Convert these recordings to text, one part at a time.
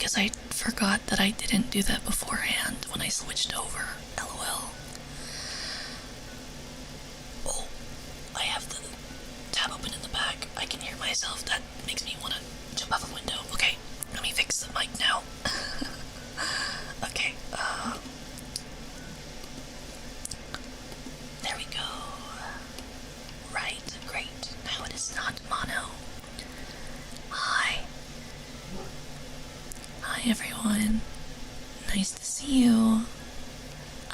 because I forgot that I didn't do that beforehand when I switched over. LOL. Oh, I have the tab open in the back. I can hear myself. That makes me want to jump out the window. Okay, let me fix the mic now. Okay, there we go. Right, great. Now it is not mono. Hi. Hi everyone. Nice to see you.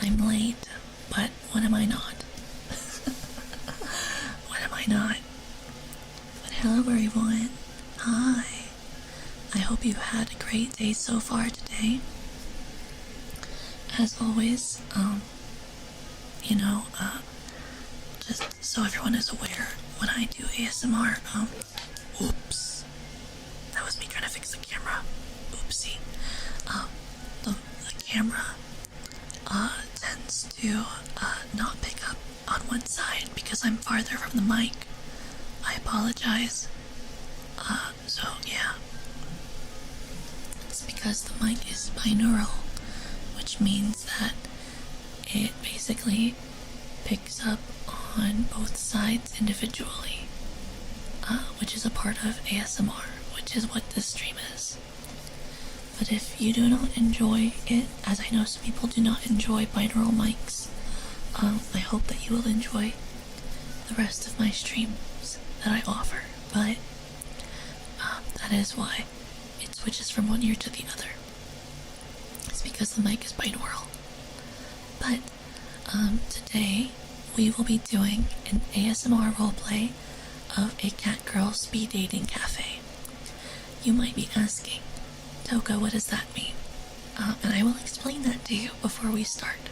I'm late, but when am I not? When am I not? But hello everyone. Hi. I hope you had a great day so far today. As always, just so everyone is aware, when I do ASMR, oops, that was me trying to fix the camera, oopsie, the camera, tends to, not pick up on one side because I'm farther from the mic. I apologize. So yeah, it's because the mic is binaural, which means that it basically picks up on both sides individually, which is a part of ASMR, which is what this stream is. But if you do not enjoy it, as I know some people do not enjoy binaural mics, I hope that you will enjoy the rest of my streams that I offer. But that is why it switches from one ear to the other. It's because the mic is binaural. But today we will be doing an ASMR roleplay of a Catgirl speed dating cafe. You might be asking, Toka, what does that mean? And I will explain that to you before we start.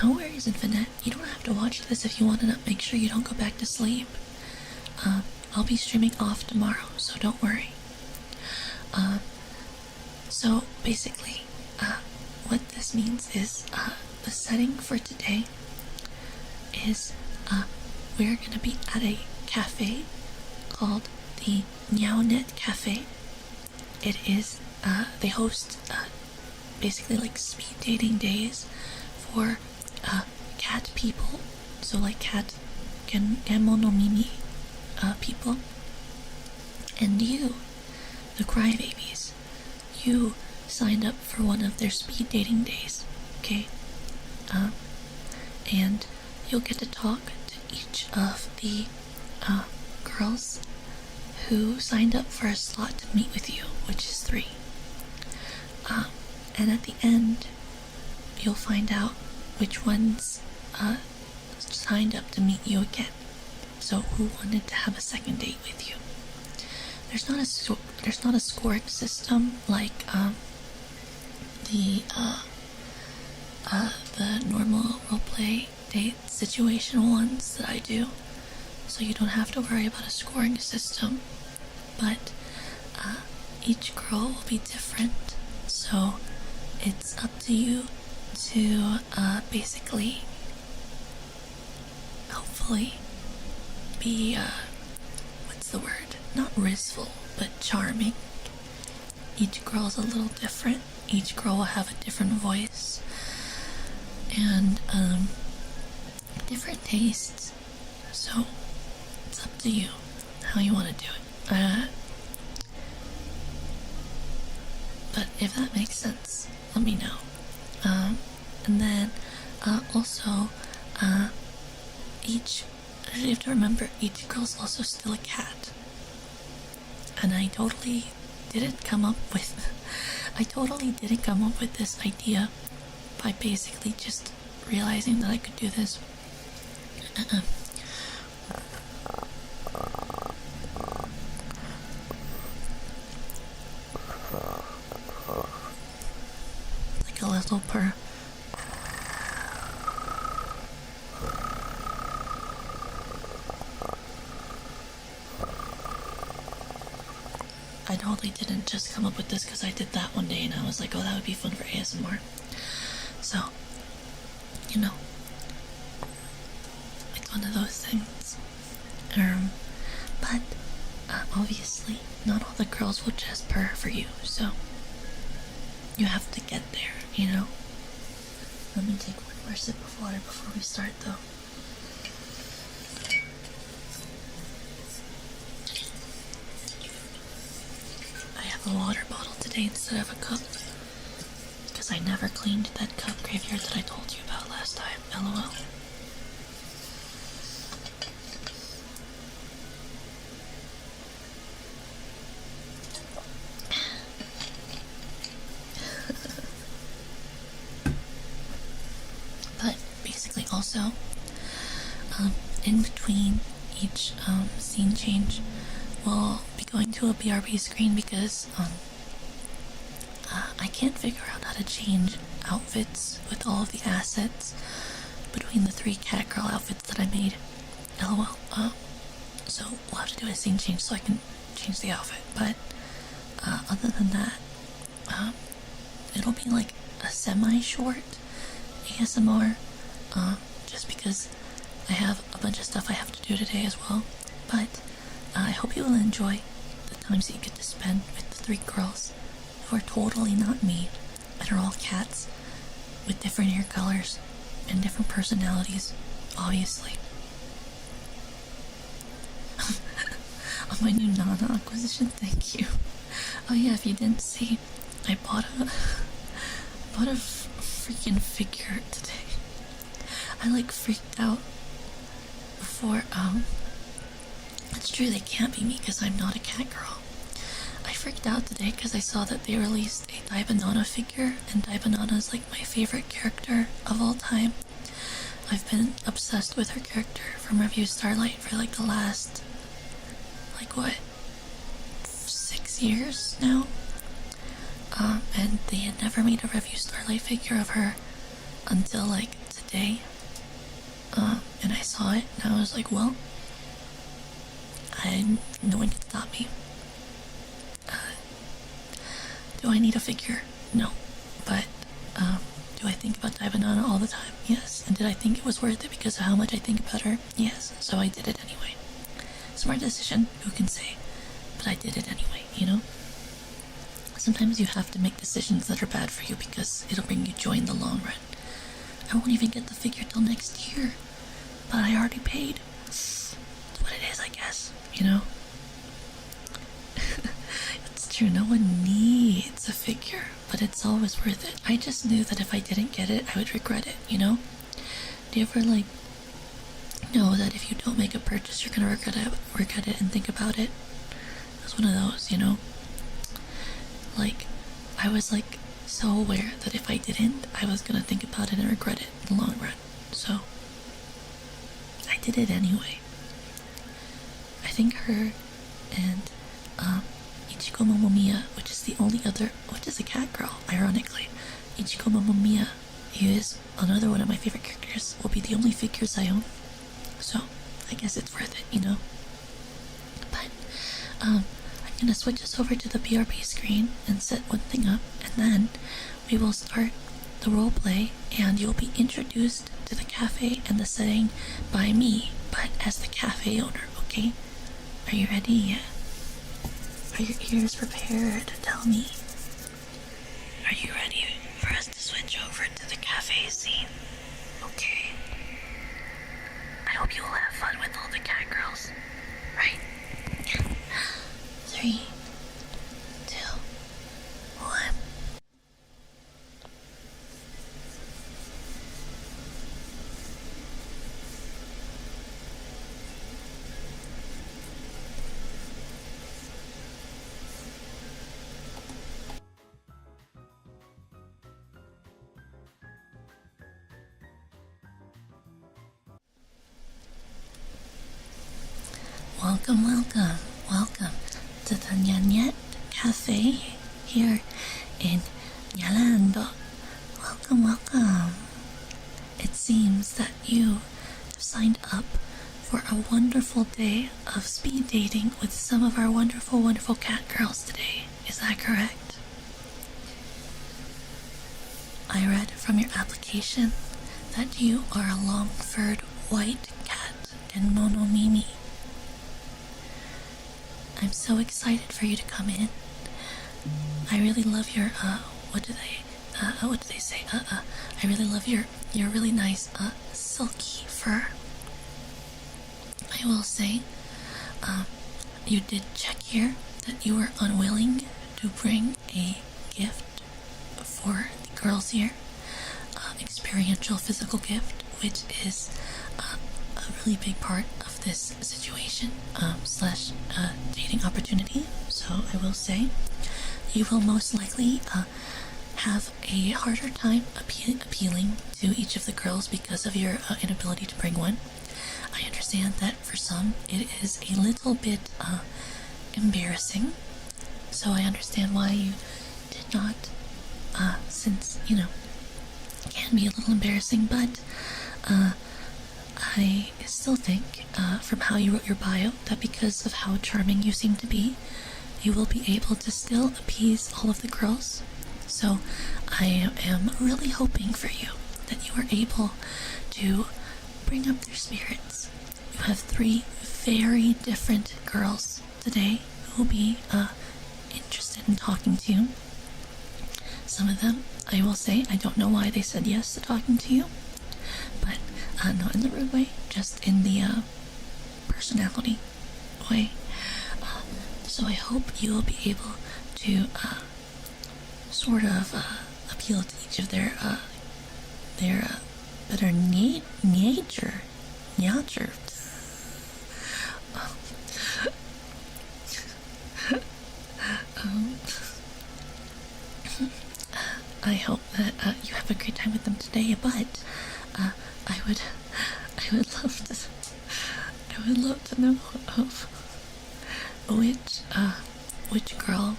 No worries, Infinite. You don't have to watch this if you want to make sure you don't go back to sleep. I'll be streaming off tomorrow, so don't worry. So basically, what this means is, the setting for today is, we're gonna be at a cafe called the Meow Cafe. It is, they host, basically like speed dating days for, cat people. So like cat Gamonomimi, people. And you, the Crybabies, you signed up for one of their speed dating days, okay? And you'll get to talk to each of the girls who signed up for a slot to meet with you, which is 3. And at the end, you'll find out which ones signed up to meet you again. So who wanted to have a second date with you? There's not a scoring system like the normal roleplay date situational ones that I do, so you don't have to worry about a scoring system. But each girl will be different, so it's up to you to basically, hopefully, be what's the word? Not rizful, but charming. Each girl's a little different. Each girl will have a different voice and different tastes. So it's up to you how you want to do it. But if that makes sense, let me know. And then also you have to remember each girl's also still a cat. And I totally didn't come up with this idea by basically just realizing that I could do this. Like a little purr. I totally didn't just come up with this because I did that one day and I was like, oh, that would be fun for ASMR. So, you know, it's one of those things. But obviously, not all the girls will just purr for you, so you have to get there, you know? Let me take one more sip of water before we start, though. I have a water bottle today instead of a cup, because I never cleaned that cup graveyard that I told you about last time, LOL. But basically also, in between each scene change, we'll be going to a BRB screen because I can't figure out how to change outfits with all of the assets between the 3 Catgirl outfits that I made. LOL. So we'll have to do a scene change so I can change the outfit. But other than that, it'll be like a semi-short ASMR, just because I have a bunch of stuff I have to do today as well. But I hope you will enjoy the times that you get to spend with the 3 girls who are totally not me, and are all cats with different hair colors and different personalities, obviously. On my new Nana acquisition, thank you. Oh yeah, if you didn't see, I bought a freaking figure today. I like freaked out before. It's true they can't be me because I'm not a cat girl. I freaked out today because I saw that they released a Daibanana figure, and Daibanana is like my favorite character of all time. I've been obsessed with her character from Review Starlight for like the last, like what, 6 years now? And they had never made a Review Starlight figure of her until like today. And I saw it and I was like, well, no one can stop me. Do I need a figure? No. But, do I think about Daibanana all the time? Yes. And did I think it was worth it because of how much I think about her? Yes. So I did it anyway. Smart decision, who can say? But I did it anyway, you know? Sometimes you have to make decisions that are bad for you because it'll bring you joy in the long run. I won't even get the figure till next year. But I already paid. It's what it is, I guess, you know? It's true, no one needs a figure, but it's always worth it. I just knew that if I didn't get it, I would regret it, you know? Do you ever, like, know that if you don't make a purchase, you're gonna regret it and think about it? It was one of those, you know? Like, I was, like, so aware that if I didn't, I was gonna think about it and regret it in the long run. So, I did it anyway. I think her and, Ichigo Momomiya, which is a cat girl, ironically. Ichigo Momomiya, who is another one of my favorite characters, will be the only figures I own. So, I guess it's worth it, you know? But, I'm gonna switch us over to the BRB screen and set one thing up, and then we will start the roleplay, and you'll be introduced to the cafe and the setting by me, but as the cafe owner, okay? Are you ready? Are your ears prepared? Tell me. Are you ready for us to switch over to the cafe scene? Okay. I hope you will have fun with all the cat girls. Right? 3, 2, 1. Welcome to the Nyanyet Cafe here in Nyalando. Welcome. It seems that you have signed up for a wonderful day of speed dating with some of our wonderful cat girls today. Is that correct? I read from your application that you are a long-furred white cat and monomimi. I'm so excited for you to come in. I really love your, what do they say? I really love your really nice, silky fur. I will say, you did check here that you were unwilling to bring a gift for the girls here. Experiential physical gift, which is a really big part of this situation, slash dating opportunity. So I will say, you will most likely have a harder time appealing to each of the girls because of your inability to bring one. I understand that for some it is a little bit embarrassing, so I understand why you did not, since, you know, it can be a little embarrassing, but I still think, from how you wrote your bio, that because of how charming you seem to be, you will be able to still appease all of the girls. So I am really hoping for you that you are able to bring up their spirits. You have 3 very different girls today who will be interested in talking to you. Some of them, I will say, I don't know why they said yes to talking to you, but not in the rude way, just in the personality way. So I hope you will be able to sort of appeal to each of their better nature. I hope that you have a great time with them today, but I would love to know of which girl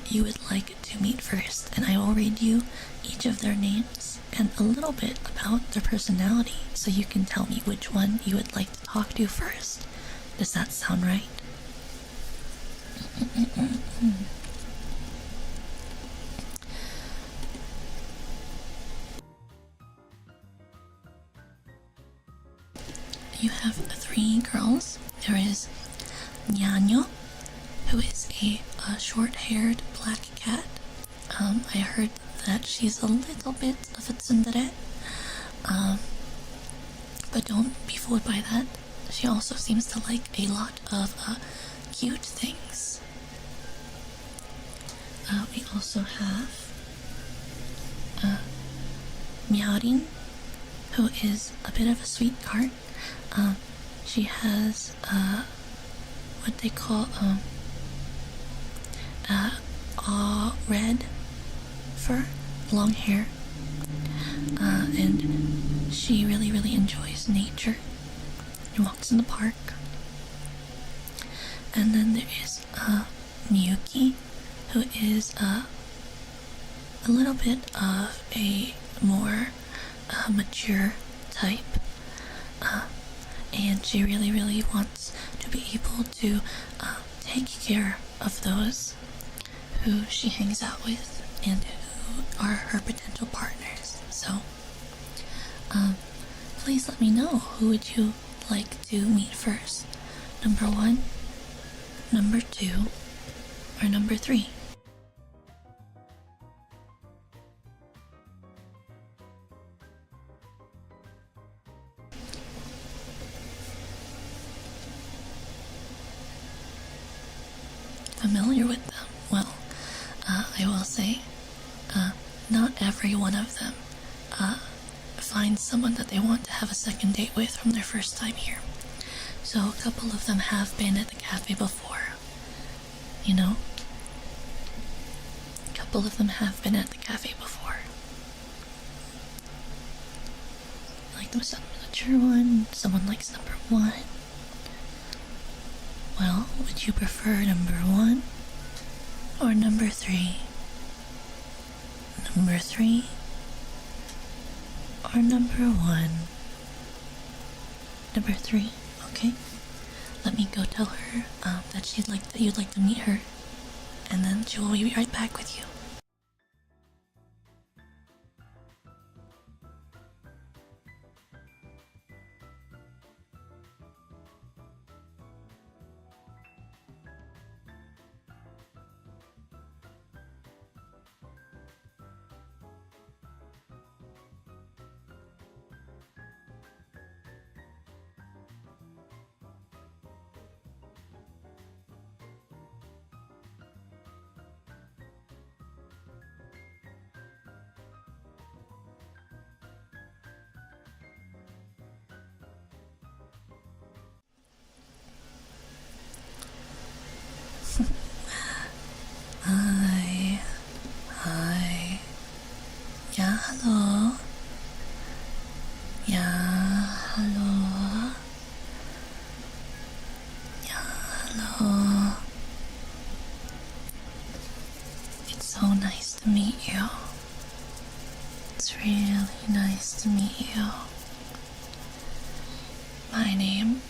you would like to meet first, and I will read you each of their names and a little bit about their personality so you can tell me which one you would like to talk to first. Does that sound right? You have 3 girls. There is Yano, who is a short-haired black cat. I heard that she's a little bit of a tsundere, but don't be fooled by that. She also seems to like a lot of cute things. We also have Meow, who is a bit of a sweetheart. She has what they call red fur, long hair, and she really enjoys nature and walks in the park. And then there is Muki, who is a little bit of a more mature type, and she really wants to be able to take care of those who she hangs out with and who are her potential partners. So please let me know, who would you like to meet first? Number 1, number 2, or number 3? Familiar with them? Well, I will say, not every one of them finds someone that they want to have a second date with from their first time here. So a couple of them have been at the cafe before, you know? A couple of them have been at the cafe before. Like the mature one, someone likes number 1. Well, would you prefer number 1 or number 3? Number 3 or number 1? Number 3, okay. Let me go tell her that you'd like to meet her, and then she will be right back with you. so nice to meet you. It's really nice to meet you. My name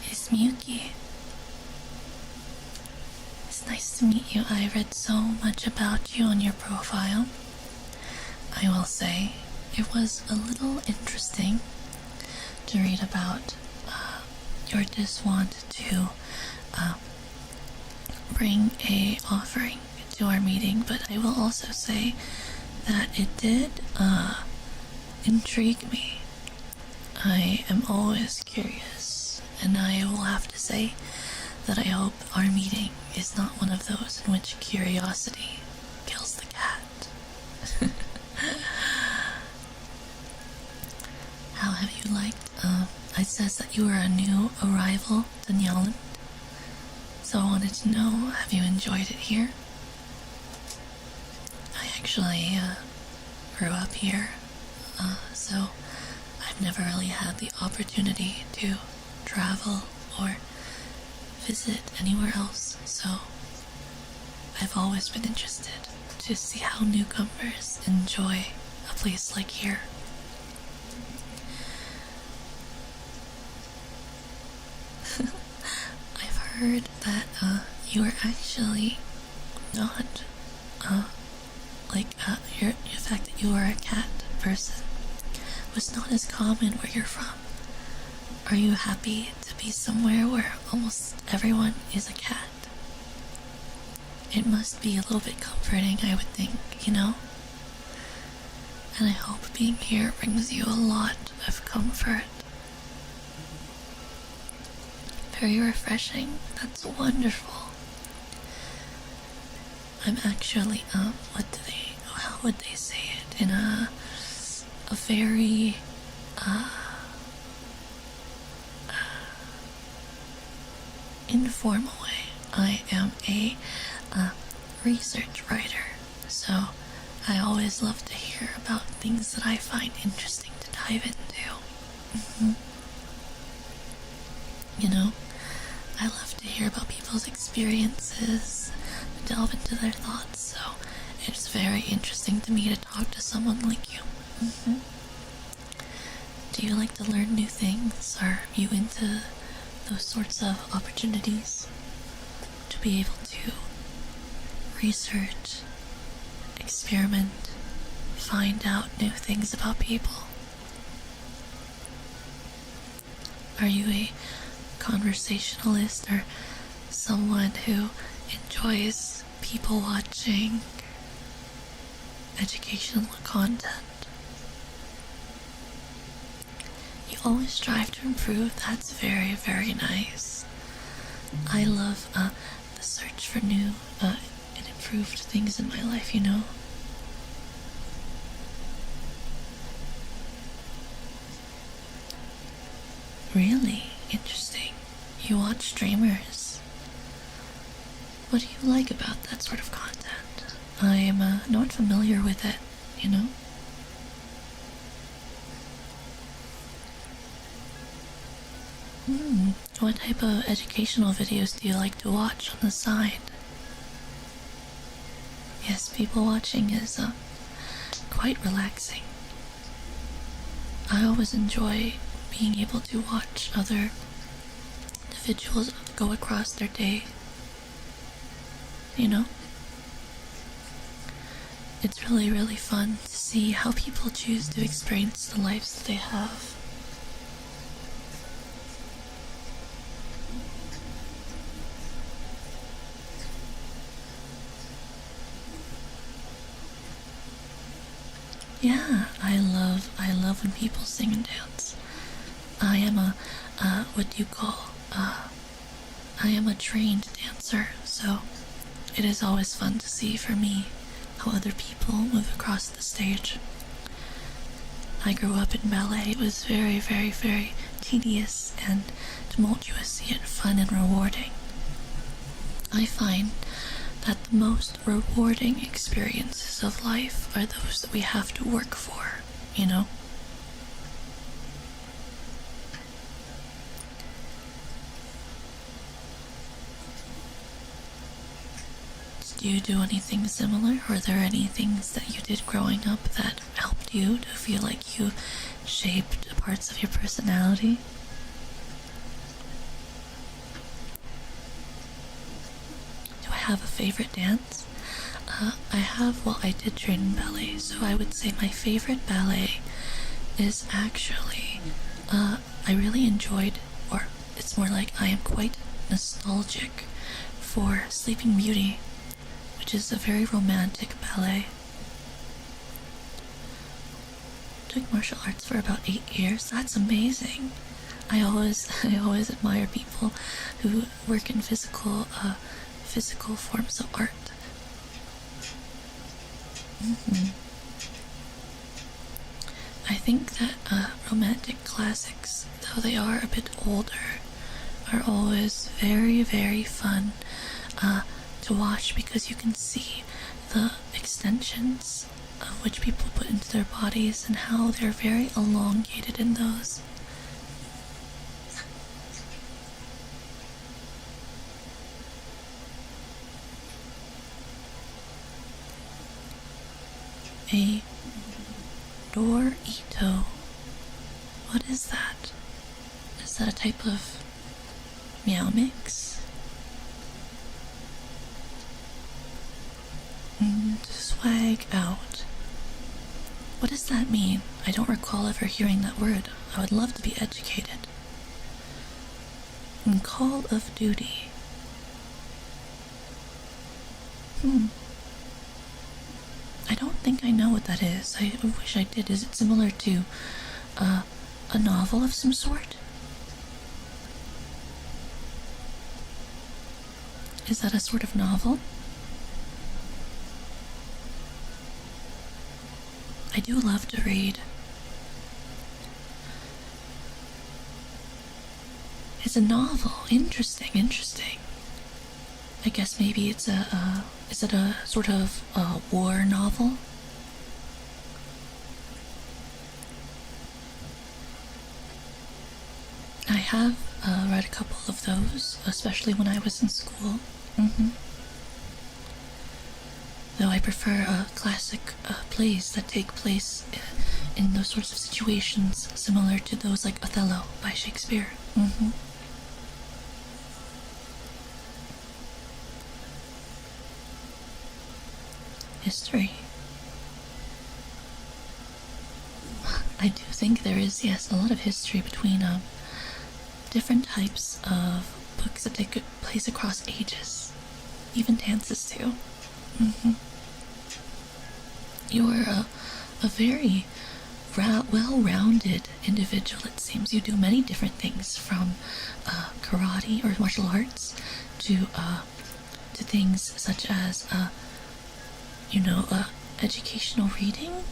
is Muki. It's nice to meet you. I read so much about you on your profile. I will say it was a little interesting to read about your diswant to bring a offering to our meeting, but I will also say that it did intrigue me. I am always curious, and I will have to say that I hope our meeting is not one of those in which curiosity kills the cat. How have you liked, it says that you are a new arrival to Nyaland, so I wanted to know, have you enjoyed it here? I actually grew up here, so I've never really had the opportunity to travel or visit anywhere else, so I've always been interested to see how newcomers enjoy a place like here. I've heard that you are actually not the fact that you are a cat person was not as common where you're from. Are you happy to be somewhere where almost everyone is a cat? It must be a little bit comforting, I would think, you know? And I hope being here brings you a lot of comfort. Very refreshing. That's wonderful. I'm actually, how would they say it? In a very, informal way. I am a research writer, so I always love to hear about things that I find interesting to dive into. You know, I love to hear about people's experiences, delve into their thoughts, so it's very interesting to me to talk to someone like you. Do you like to learn new things? Are you into those sorts of opportunities to be able to research, experiment, find out new things about people? Are you a conversationalist or someone who enjoys people watching, educational content? You always strive to improve. That's very, very nice. I love the search for new and improved things in my life, you know? Really interesting. You watch streamers. What do you like about that sort of content? I'm not familiar with it, you know? What type of educational videos do you like to watch on the side? Yes, people watching is quite relaxing. I always enjoy being able to watch other individuals go across their day. You know? It's really, really fun to see how people choose to experience the lives that they have. Yeah, I love when people sing and dance. I am I am a trained dancer, so it is always fun to see for me how other people move across the stage. I grew up in ballet. It was very, very, very tedious and tumultuous, yet fun and rewarding. I find that the most rewarding experiences of life are those that we have to work for, you know? Do you do anything similar? Or are there any things that you did growing up that helped you to feel like you shaped parts of your personality? Do I have a favorite dance? I did train in ballet, so I would say my favorite ballet is actually, I really enjoyed, or it's more like I am quite nostalgic for Sleeping Beauty, which is a very romantic ballet. Took martial arts for about 8 years. That's amazing. I always admire people who work in physical forms of art. I think that romantic classics, though they are a bit older, are always very, very fun to watch because you can see the extensions of which people put into their bodies and how they're very elongated in those. A Dorito. What is that? Is that a type of Meow mix? Swag out. What does that mean? I don't recall ever hearing that word. I would love to be educated. And Call of Duty. I don't think I know what that is. I wish I did. Is it similar to a novel of some sort? Is that a sort of novel? I do love to read. It's a novel. Interesting. I guess maybe it's is it a sort of war novel? I have read a couple of those, especially when I was in school. Though I prefer classic plays that take place in those sorts of situations, similar to those like Othello by Shakespeare. History. I do think there is, yes, a lot of history between different types of books that take place across ages. Even dances too. You are a very well-rounded individual, it seems. You do many different things, from karate or martial arts to things such as educational reading,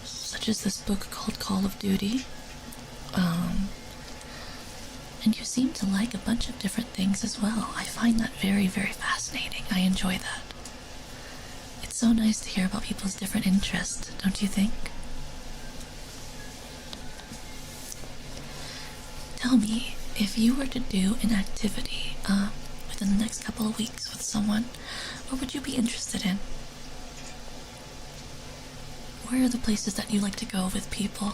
such as this book called Call of Duty. And you seem to like a bunch of different things as well. I find that very, very fascinating. I enjoy that. It's so nice to hear about people's different interests, don't you think? Tell me, if you were to do an activity within the next couple of weeks with someone, what would you be interested in? Where are the places that you like to go with people?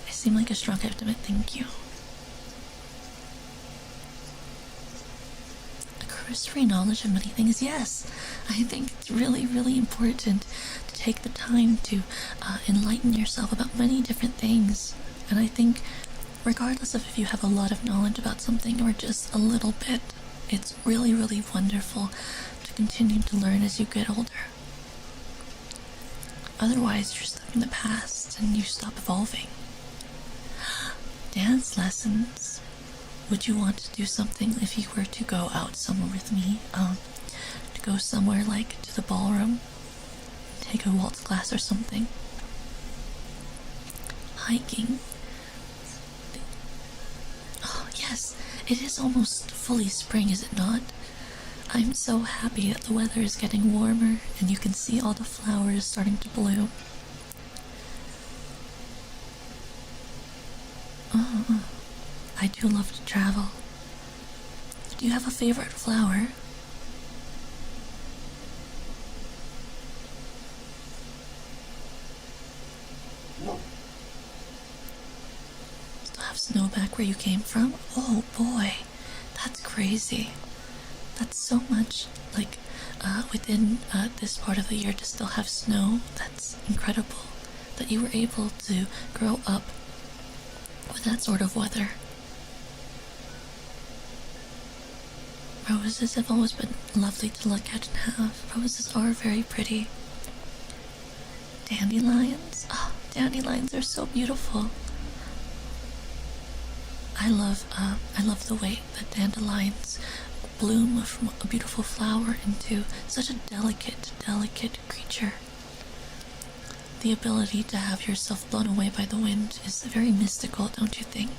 I seem like a strong optimist, thank you. A cursory knowledge of many things, yes. I think it's really, really important to take the time to enlighten yourself about many different things. And I think regardless of if you have a lot of knowledge about something or just a little bit, it's really, really wonderful to continue to learn as you get older. Otherwise, you're stuck in the past and you stop evolving. Dance lessons. Would you want to do something if you were to go out somewhere with me? To go somewhere like to the ballroom? Take a waltz class or something? Hiking? Oh, yes, it is almost fully spring, is it not? I'm so happy that the weather is getting warmer and you can see all the flowers starting to bloom. I do love to travel. Do you have a favorite flower? Still have snow back where you came from? Oh boy, that's crazy. That's so much, like, within this part of the year to still have snow. That's incredible that you were able to grow up with that sort of weather. Roses have always been lovely to look at and have. Roses are very pretty. Dandelions? Oh, dandelions are so beautiful. I love the way that dandelions bloom from a beautiful flower into such a delicate creature. The ability to have yourself blown away by the wind is very mystical, don't you think?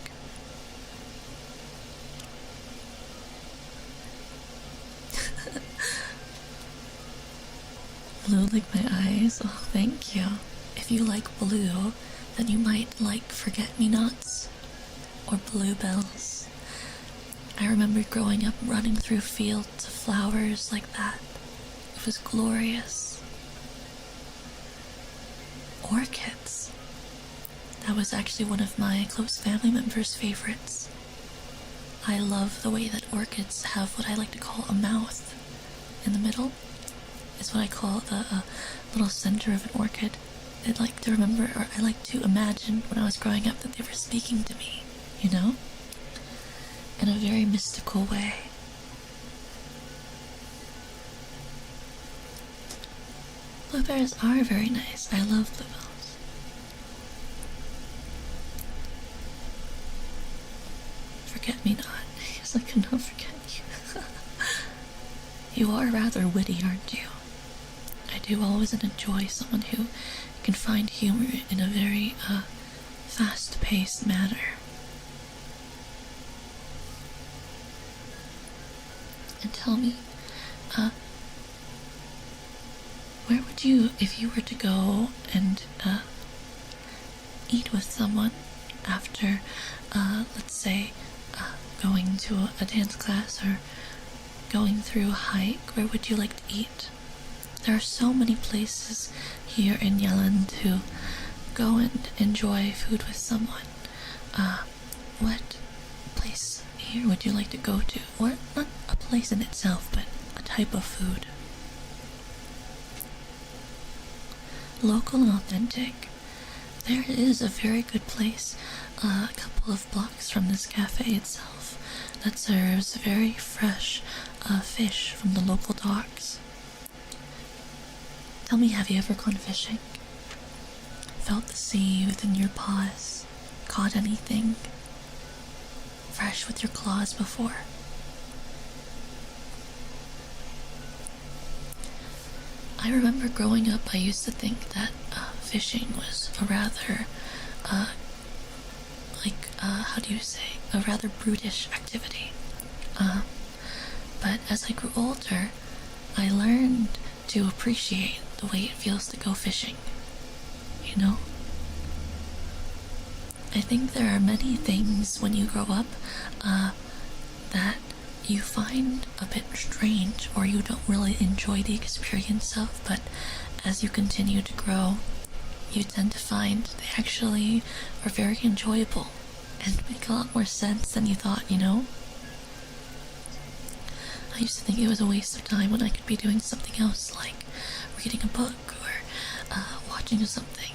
Blue like my eyes? Oh, thank you. If you like blue, then you might like forget-me-nots or bluebells. I remember growing up running through fields of flowers like that. It was glorious. Orchids. That was actually one of my close family members' favorites. I love the way that orchids have what I like to call a mouth in the middle. It's what I call the little center of an orchid. I'd like to remember, or I like to imagine when I was growing up that they were speaking to me, you know? In a very mystical way. Blueberries are very nice. I love bluebells. Forget me not. Yes, I cannot forget you. You are rather witty, aren't you? I do always enjoy someone who can find humor in a very fast-paced manner. And tell me, where would you, if you were to go and eat with someone after, let's say, going to a dance class or going through a hike, where would you like to eat? There are so many places here in Yelan to go and enjoy food with someone. What place here would you like to go to? Or not a place in itself, but a type of food. Local and authentic. There is a very good place a couple of blocks from this cafe itself that serves very fresh fish from the local docks. Tell me, have you ever gone fishing? Felt the sea within your paws? Caught anything fresh with your claws before? I remember growing up, I used to think that fishing was a rather, how do you say, a rather brutish activity. But as I grew older, I learned to appreciate the way it feels to go fishing, you know? I think there are many things when you grow up that you find a bit strange or you don't really enjoy the experience of, but as you continue to grow, you tend to find they actually are very enjoyable and make a lot more sense than you thought, you know? I used to think it was a waste of time when I could be doing something else, like reading a book or watching something.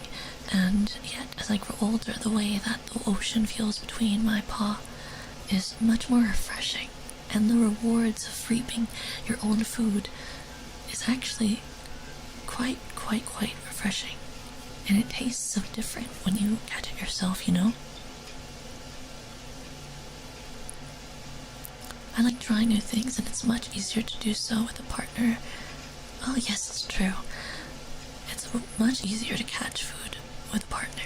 And yet, as I grow older, the way that the ocean feels between my paw is much more refreshing. And the rewards of reaping your own food is actually quite refreshing. And it tastes so different when you catch it yourself, you know? I like trying new things, and it's much easier to do so with a partner. Oh yes, it's true. It's much easier to catch food with a partner.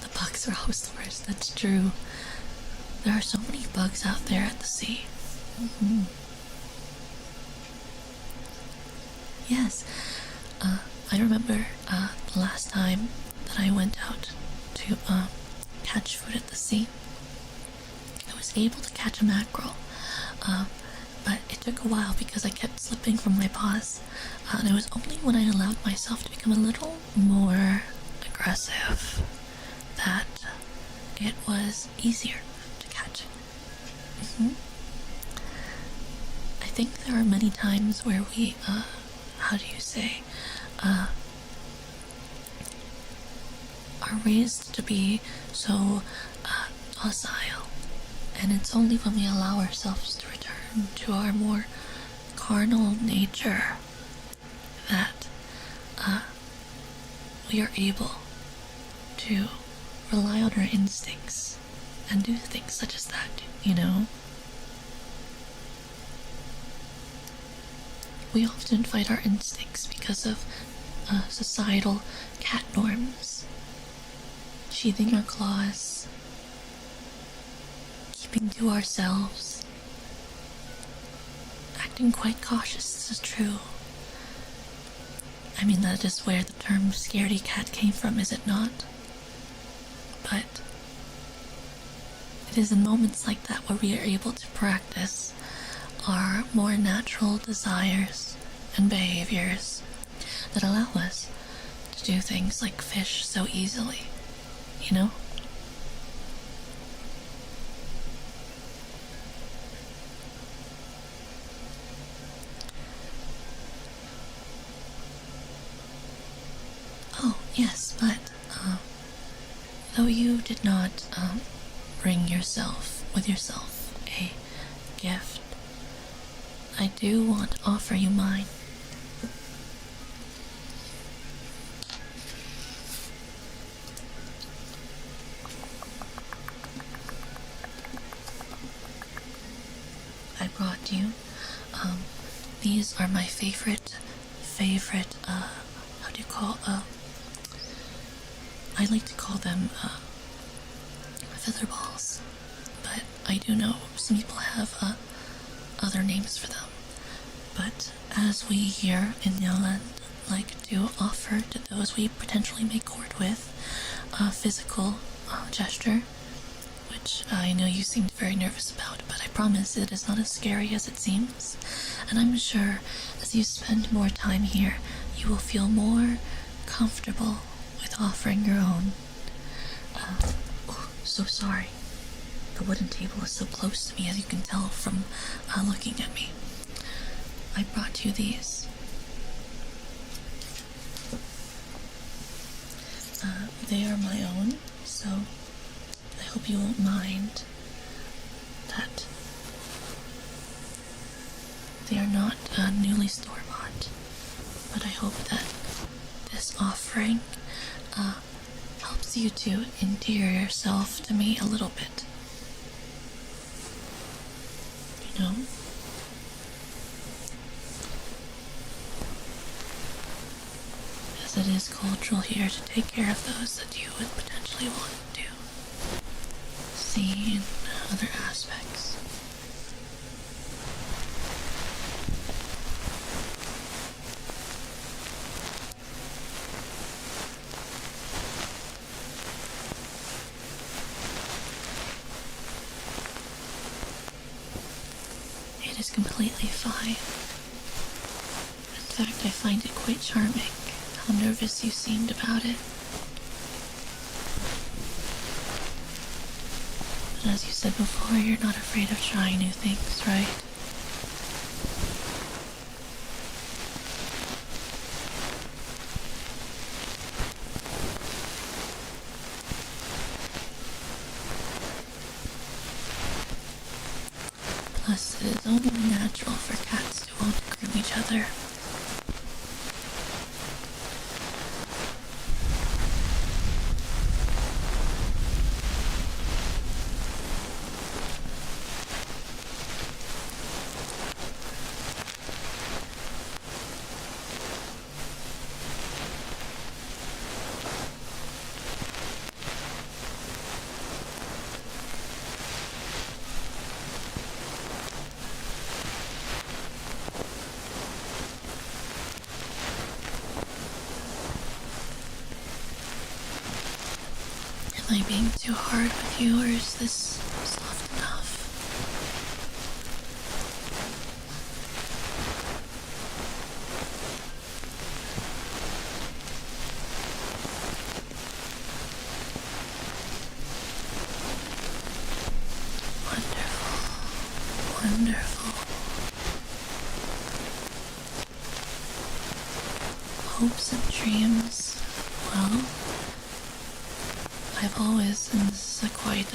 The bugs are always the worst, that's true. There are so many bugs out there at the sea. Mm-hmm. Yes, I remember the last time that I went out to catch food at the sea. I was able to catch a mackerel, but it took a while because I kept slipping from my paws. And it was only when I allowed myself to become a little more aggressive that it was easier to catch. I think there are many times where we, how do you say, are raised to be so docile, and it's only when we allow ourselves to return to our more carnal nature that we are able to rely on our instincts and do things such as that, you know? We often fight our instincts because of societal cat norms. Sheathing our claws, keeping to ourselves, acting quite cautious, this is true. I mean, that is where the term scaredy cat came from, is it not? But it is in moments like that where we are able to practice our more natural desires and behaviors that allow us to do things like fish so easily, you know? Oh, yes, but, though you did not, bring with yourself a gift, I do want to offer you mine. I brought you, these are my favorite, how do you call, I like to call them, feather balls, but I do know some people have, other names for them. But as we here in Nyaland like to offer to those we potentially make court with a physical gesture, which I know you seemed very nervous about, but I promise it is not as scary as it seems. And I'm sure as you spend more time here, you will feel more comfortable with offering your own. Oh, so sorry. The wooden table is so close to me, as you can tell from looking at me. I brought you these. They are my own, so I hope you won't mind that they are not newly store-bought, but I hope that this offering helps you to endear yourself to me a little bit. You know? As it is cultural here to take care of those that you would potentially want to see in other aspects. It is completely fine. In fact, I find it quite charming how nervous you seemed about it. But as you said before, you're not afraid of trying new things, right? Plus, it is only natural for cats to want to groom each other. hard with you, or is this soft enough? Wonderful. Wonderful. Hopes and dreams. Well, I've always, and this is a quite,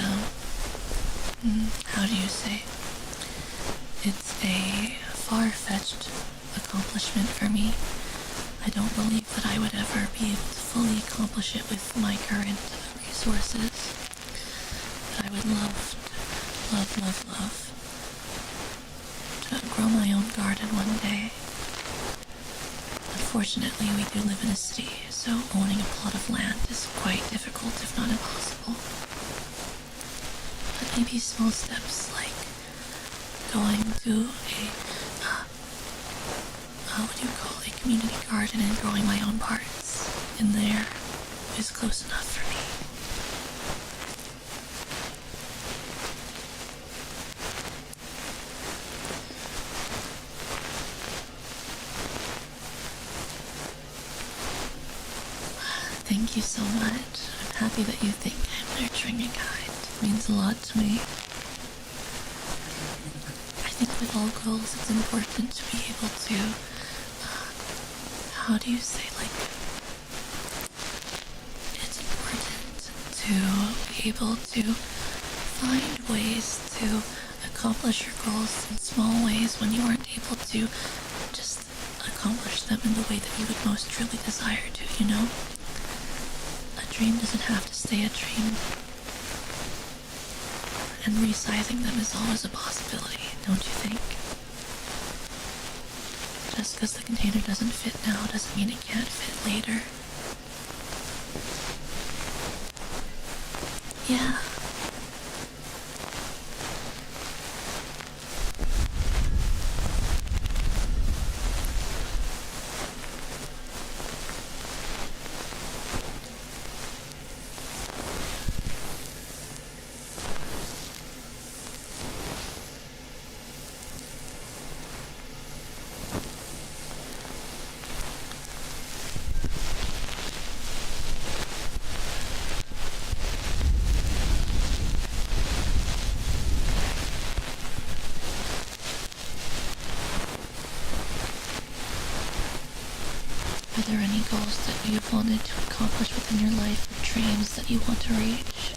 how do you say? It's a far-fetched accomplishment for me. I don't believe that I would ever be able to fully accomplish it with my current resources. But I would love to grow my own garden one day. Unfortunately, we do live in a city, so owning a plot of land is quite difficult, if not impossible. But maybe small steps like going to a community garden and growing my own parts in there is close enough for me. Thank you so much. I'm happy that you think I'm nurturing and kind. It means a lot to me. I think with all girls, it's important to be able to, how do you say, it's important to be able to find ways to accomplish your goals in small ways when you aren't able to just accomplish them in the way that you would most truly desire to, you know? A dream doesn't have to stay a dream. And resizing them is always a possibility, don't you think? Just because the container doesn't fit now doesn't mean it can't fit later. Yeah. Are there any goals that you've wanted to accomplish within your life, or dreams that you want to reach?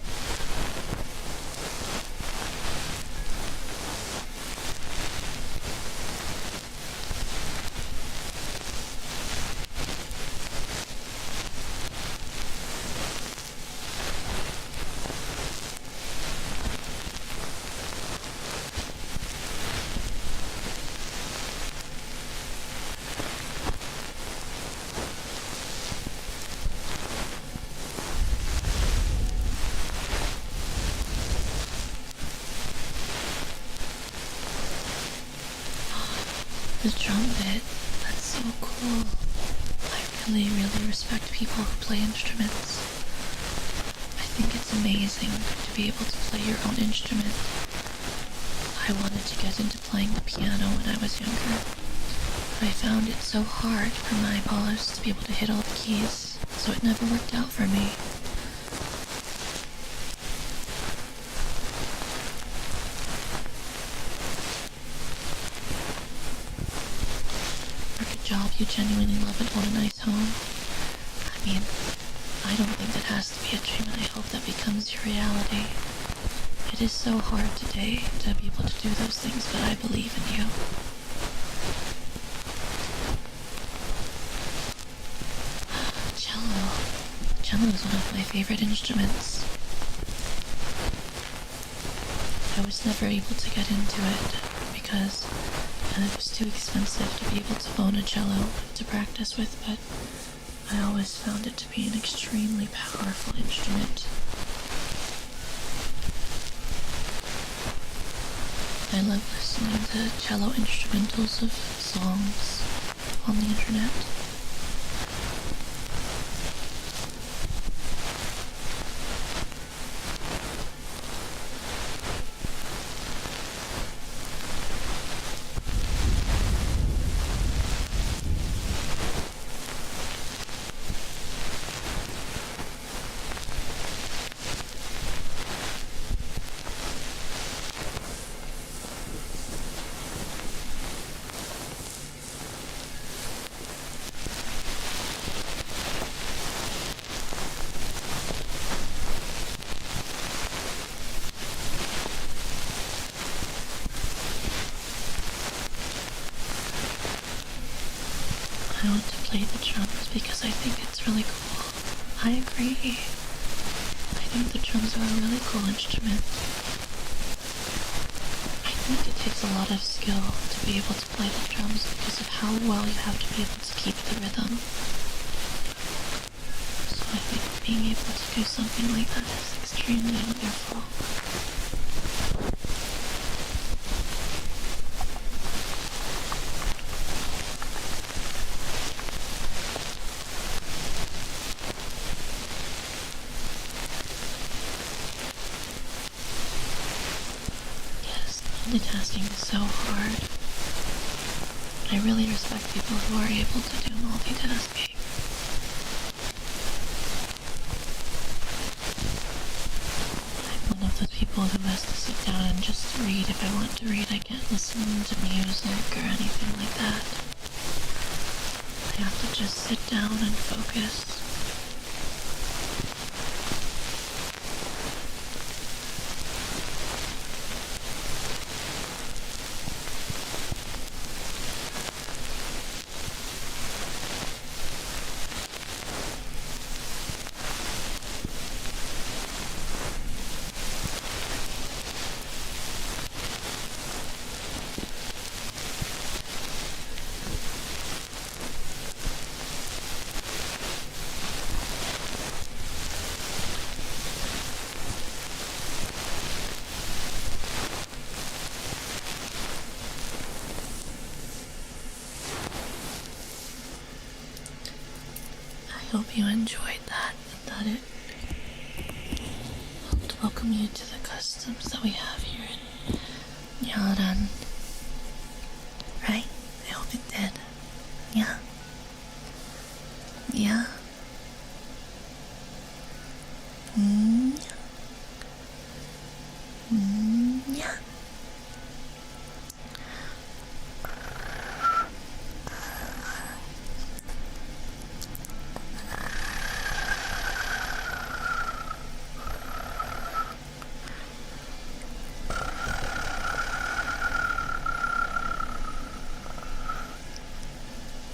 The drum bit, that's so cool. I really respect people who play instruments. I think it's amazing to be able to play your own instrument. I wanted to get into playing the piano when I was younger, but I found it so hard for my eyeballs to be able to hit all the keys, so it never worked out for me. Job you genuinely love and own a nice home. I mean, I don't think that has to be a dream, and I hope that becomes your reality. It is so hard today to be able to do those things, but I believe in you. Cello. Cello is one of my favorite instruments. I was never able to get into it because it was too expensive to be able to own a cello to practice with, but I always found it to be an extremely powerful instrument. I love listening to cello instrumentals of songs on the internet. play the drums because I think it's really cool. I agree. I think the drums are a really cool instrument. I think it takes a lot of skill to be able to play the drums because of how well you have to be able to keep the rhythm. So I think being able to do something like that is extremely wonderful. Multitasking is so hard. I really respect people who are able to do multitasking. I'm one of those people who has to sit down and just read. If I want to read, I can't listen to music or anything like that. I have to just sit down and focus. I hope you enjoyed that and that it helped welcome you to the customs that we have here in Yaran. Right? I hope it did. Yeah? Yeah? Yeah?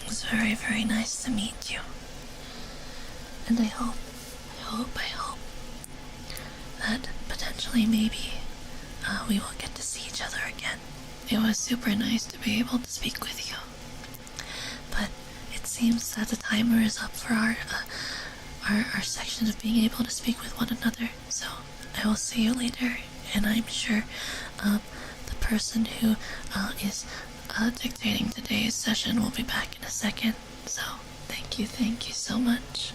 It's very, very nice to meet you. And I hope that potentially maybe we will get to see each other again. It was super nice to be able to speak with you. But it seems that the timer is up for our section of being able to speak with one another. So I will see you later, and I'm sure the person who is dictating today's session will be back in a second. So thank you so much.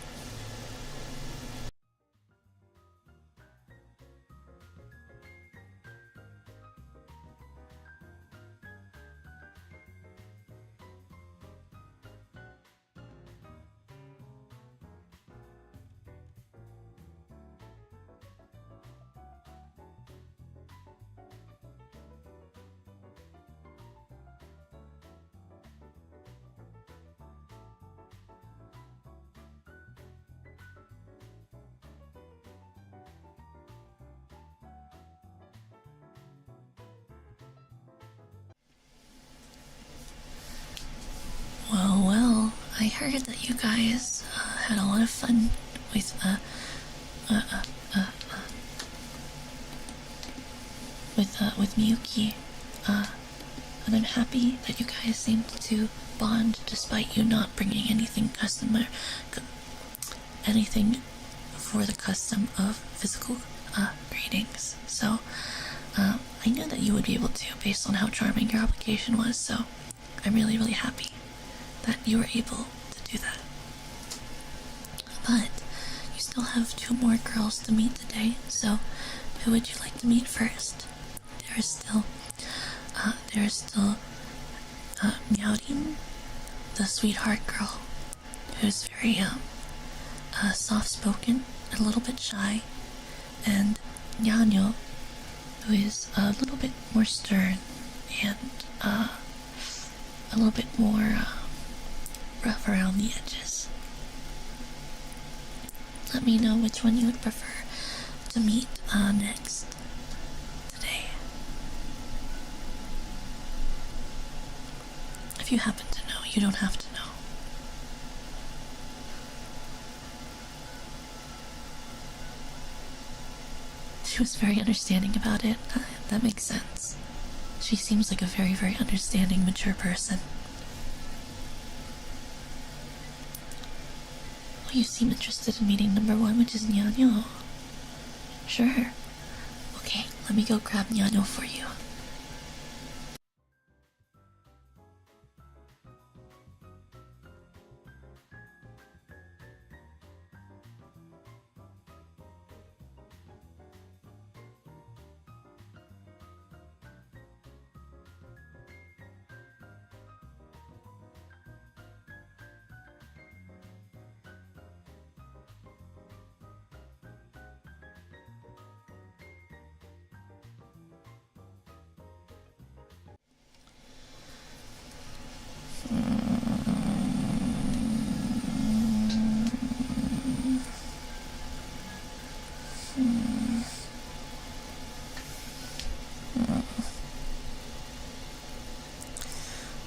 Well, I heard that you guys had a lot of fun with with Muki, and I'm happy that you guys seemed to bond despite you not bringing anything anything for the custom of physical greetings. So I knew that you would be able to based on how charming your application was. So I'm really, really happy that you were able to do that. But you still have 2 more girls to meet today, so who would you like to meet first? There is still Meowding, the sweetheart girl, who's very soft-spoken and a little bit shy, and Yano, who is a little bit more stern and a little bit more rough around the edges. Let me know which one you would prefer to meet next today. If you happen to know, you don't have to know. She was very understanding about it. That makes sense. She seems like a very, very understanding, mature person. Well, you seem interested in meeting number one, which is Yano. Sure. Okay, let me go grab Yano for you.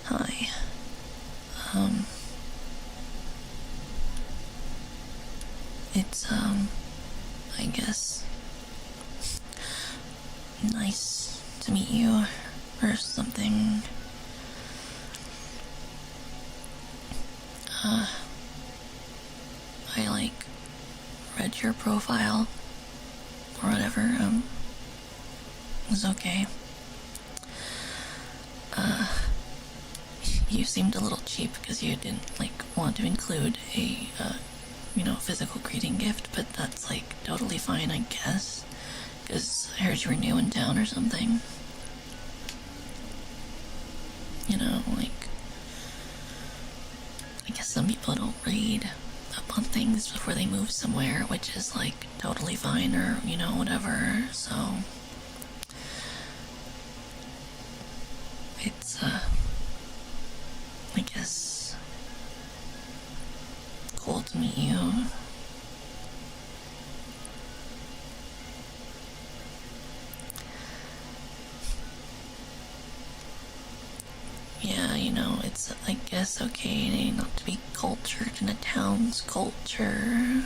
Hi. It's, I guess, nice to meet you, or something. I, like, read your profile, or whatever, it was okay. You seemed a little cheap because you didn't, like, want to include a, physical greeting gift, but that's, like, totally fine, I guess. Because I heard you were new in town or something. You know, like, I guess some people don't read up on things before they move somewhere, which is, like, totally fine, or, whatever, so... It's, I guess, cool to meet you. Yeah, it's, I guess, okay not to be cultured in a town's culture.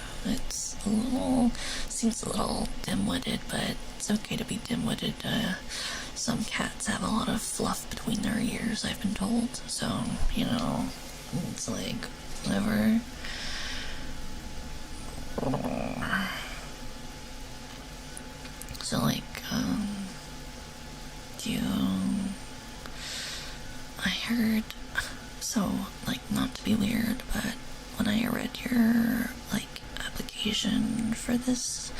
Seems a little dim-witted, but it's okay to be dim-witted. Some cats have a lot of fluff between their ears, I've been told, so, it's like, whatever. So, like, I heard, so, like, not to be weird, but when I read your, like, application for this,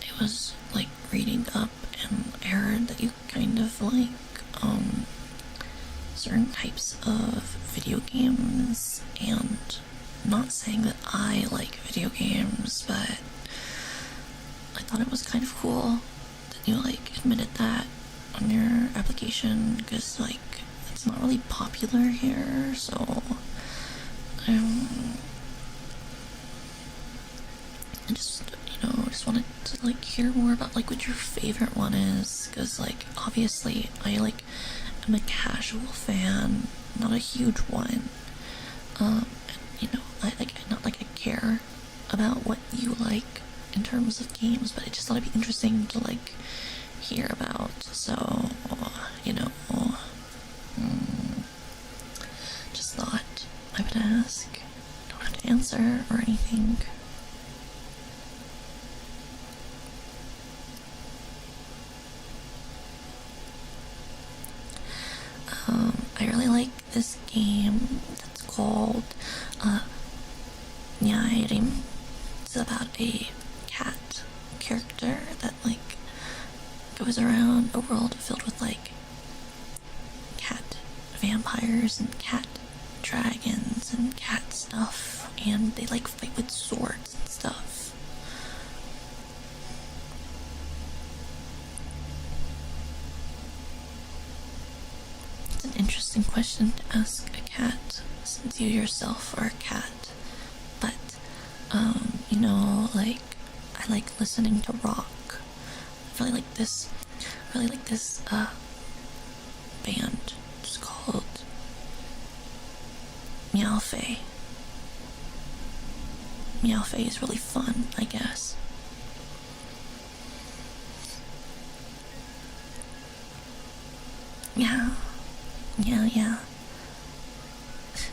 it was, like, reading up, and I heard that you kind of like, certain types of video games, and not saying that I like video games, but I thought it was kind of cool that you, like, admitted that on your application, because, like, it's not really popular here, so, I just wanted to, like, hear more about, like, what your favorite one is, because, like, obviously, I, like, am a casual fan, not a huge one, and, not, like, I care about what you like in terms of games, but I just thought it'd be interesting to, like, hear about, so, just thought I would ask. Don't have to answer or anything. I really like this game that's called, Meow. It's about a cat character that, like, goes around a world filled with, like, cat vampires and cat dragons and cat stuff, and they, like, fight with swords and stuff. It's an interesting question to ask a cat, since you yourself are a cat, but, like, I like listening to rock. I really like this, band. It's called Meow. Meow is really fun, I guess. Yeah. Yeah.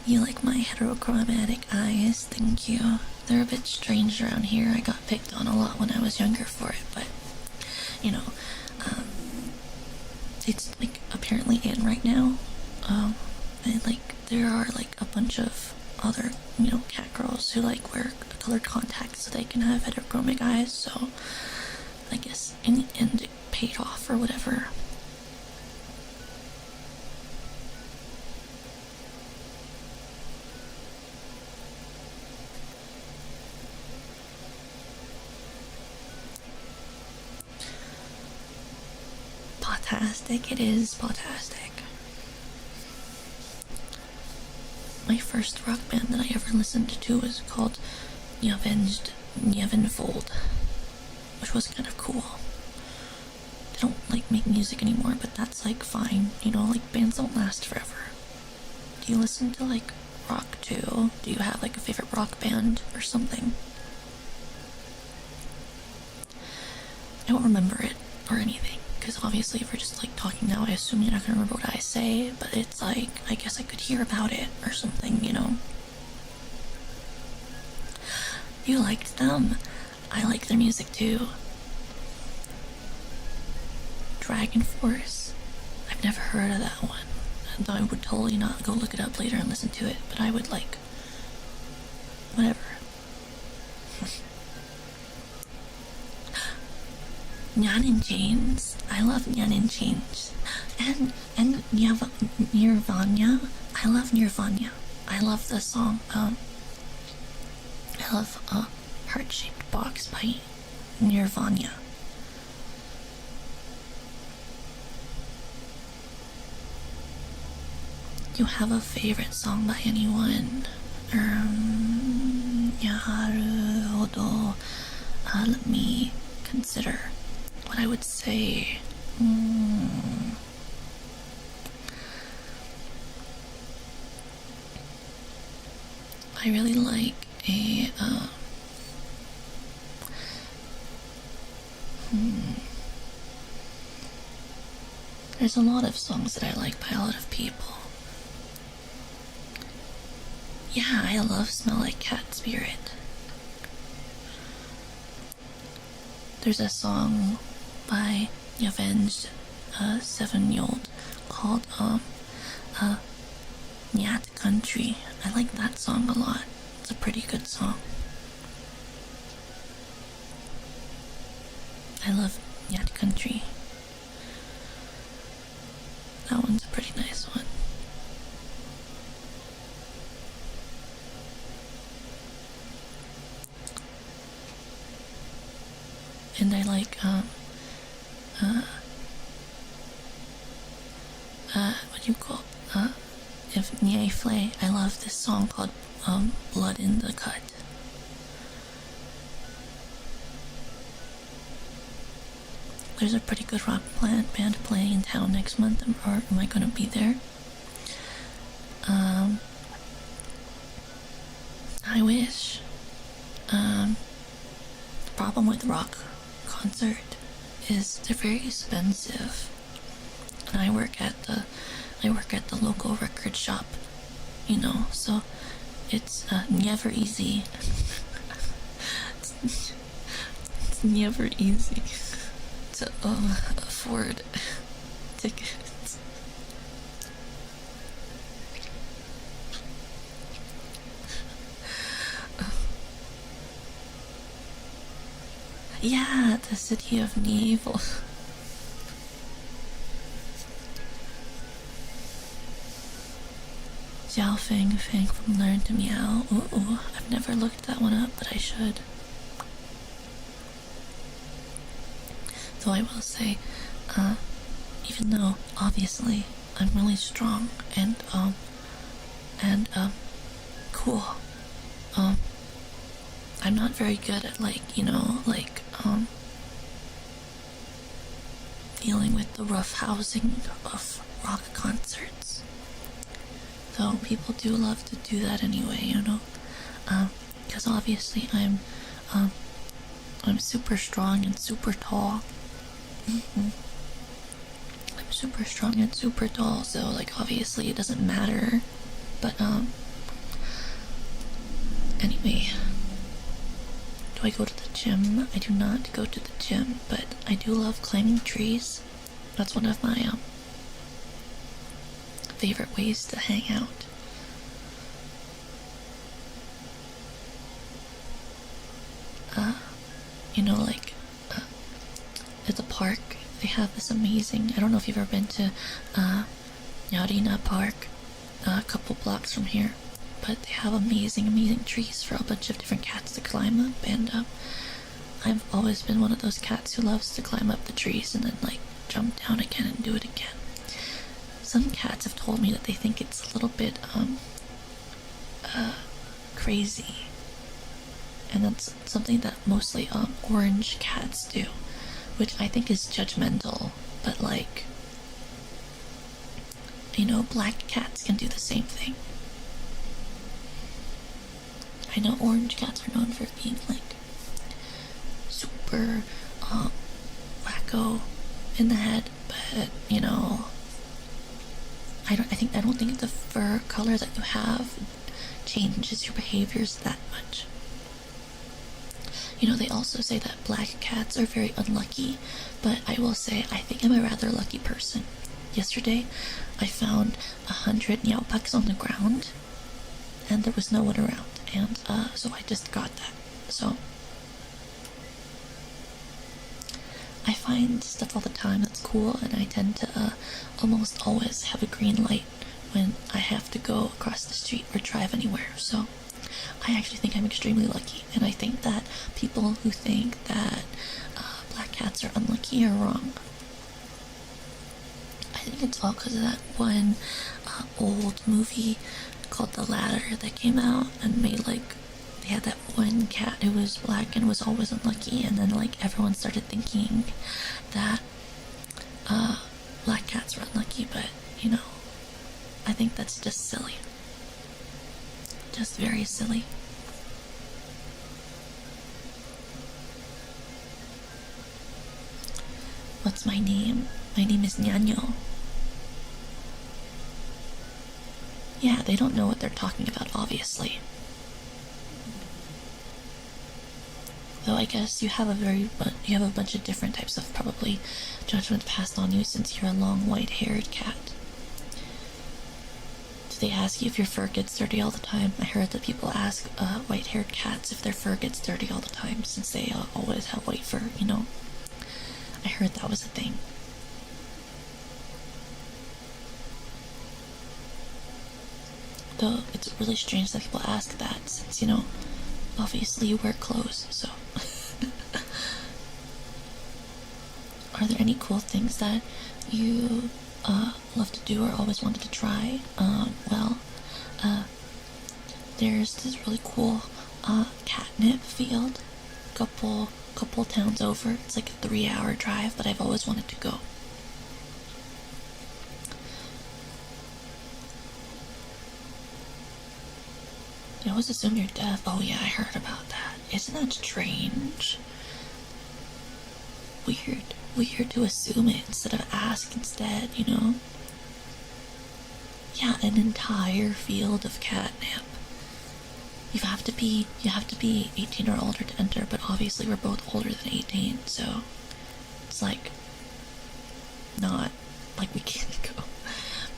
You like my heterochromatic eyes, thank you. They're a bit strange around here. I got picked on a lot when I was younger for it, but, you know, it's, like, apparently in right now. And, like, there are, like, a bunch of other, you know, cat girls who, like, wear colored contacts so they can have heterochromic eyes, so I guess in the end it paid off or whatever. Potastic, it is potastic. My first rock band that I ever listened to was called Nyevenfold, which was kind of cool. They don't like make music anymore, but that's like fine, you know, like bands don't last forever. Do you listen to like rock too? Do you have like a favorite rock band or something? I don't remember it or anything, because obviously if we're just like talking now, I assume you're not gonna remember what I say, but it's like, I guess I could hear about it or something, you know? You liked them. I like their music too. Dragon Force. I've never heard of that one. And I would totally not go look it up later and listen to it, but I would like... whatever. Nyan and James. I love Nyan and James. And Nirvana. I love Nirvana. I love the song, I love, Heart-Shaped Box by Nirvana. You have a favorite song by anyone? Yaruhodo. Let me consider what I would say. I really like a, there's a lot of songs that I like by a lot of people. Yeah, I love Smell Like Cat Spirit. There's a song by the Avenged 7-year-old called Nyat Country. I like that song a lot. It's a pretty good song. I love Nyat Country. That one's a pretty nice one. And I like what do you call if Niefle. I love this song called Blood in the Cut. There's a pretty good rock band playing in town next month, or am I gonna be there? I wish. The problem with rock concert is they're very expensive. And I work at the local record shop, you know, so it's never easy. It's never easy to afford tickets. Yeah, the city of Naval. Xiao Feng from Learn to Meow. Ooh, I've never looked that one up, but I should. Though I will say, even though obviously I'm really strong and cool, I'm not very good at dealing with the rough housing of rock concerts. Though people do love to do that anyway, you know, because obviously I'm super strong and super tall. I'm super strong and super tall, so like obviously it doesn't matter. But anyway, do I go to the gym? I do not go to the gym, but I do love climbing trees. That's one of my favorite ways to hang out. You know, like at the park, they have this amazing, I don't know if you've ever been to Yarina Park, a couple blocks from here, but they have amazing trees for a bunch of different cats to climb up, and I've always been one of those cats who loves to climb up the trees and then like jump down again and do it again. Some cats have told me that they think it's a little bit crazy, and that's something that mostly orange cats do, which I think is judgmental. But like, you know, black cats can do the same thing. I know orange cats are known for being like super wacko in the head, but you know, I don't think the fur color that you have changes your behaviors that much. You know, they also say that black cats are very unlucky, but I will say I think I'm a rather lucky person. Yesterday, I found 100 meow pucks on the ground, and there was no one around, and so I just got that. So I find stuff all the time that's cool, and I tend to almost always have a green light when I have to go across the street or drive anywhere. So I actually think I'm extremely lucky, and I think that people who think that black cats are unlucky are wrong. I think it's all because of that one old movie called The Ladder that came out and made like, they had that one cat who was black and was always unlucky, and then like everyone started thinking that black cats were unlucky, but you know, I think that's just silly. Just very silly. What's my name? My name is Yano. Yeah, they don't know what they're talking about, obviously. Though I guess you have a bunch of different types of probably judgments passed on you since you're a long white-haired cat. Do they ask you if your fur gets dirty all the time? I heard that people ask white-haired cats if their fur gets dirty all the time since they always have white fur, you know? I heard that was a thing. Though it's really strange that people ask that since, you know, obviously you wear clothes, so. Are there any cool things that you love to do or always wanted to try? There's this really cool catnip field, couple towns over. It's like a 3-hour drive, but I've always wanted to go. You always assume you're deaf. Oh yeah, I heard about that. Isn't that strange? Weird to assume it instead of ask instead, you know? Yeah, an entire field of catnip. You have to be 18 or older to enter, but obviously we're both older than 18, so it's like not like we can't go.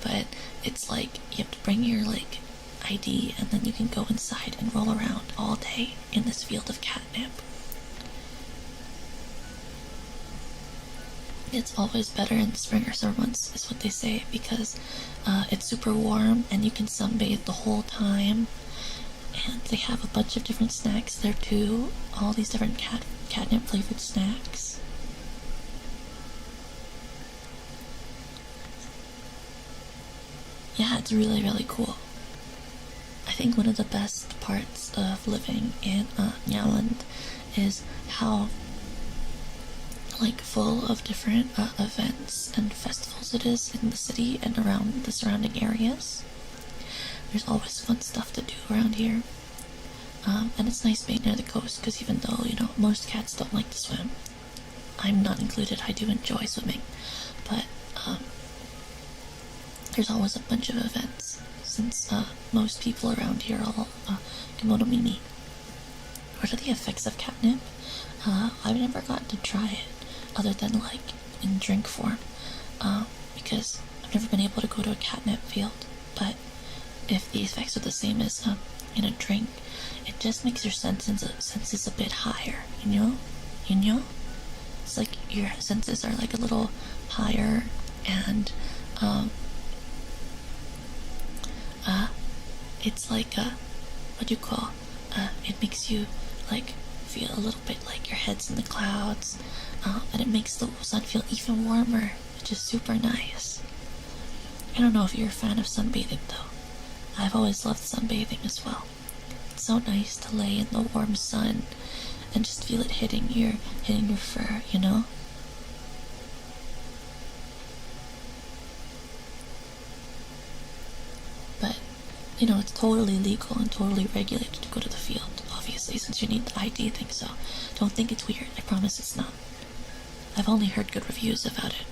But it's like you have to bring your like ID, and then you can go inside and roll around all day in this field of catnip. It's always better in the spring or summer months, is what they say, because it's super warm and you can sunbathe the whole time. And they have a bunch of different snacks there too. All these different catnip flavored snacks. Yeah, it's really, really cool. I think one of the best parts of living in Nyaland is how like full of different events and festivals it is in the city and around the surrounding areas. There's always fun stuff to do around here. And it's nice being near the coast, because even though, you know, most cats don't like to swim, I'm not included, I do enjoy swimming. But there's always a bunch of events, since most people around here are kimono mimi. What are the effects of catnip? I've never gotten to try it, other than like in drink form, because I've never been able to go to a catnip field. But if the effects are the same as in a drink, it just makes your senses a bit higher, you know? It's like your senses are like a little higher, and it's like what do you call? It makes you like feel a little bit like your head's in the clouds, and it makes the sun feel even warmer, which is super nice. I don't know if you're a fan of sunbathing though. I've always loved sunbathing as well. It's so nice to lay in the warm sun and just feel it hitting your fur, you know? But, you know, it's totally legal and totally regulated to go to the field, obviously, since you need the ID thing, so don't think it's weird. I promise it's not. I've only heard good reviews about it.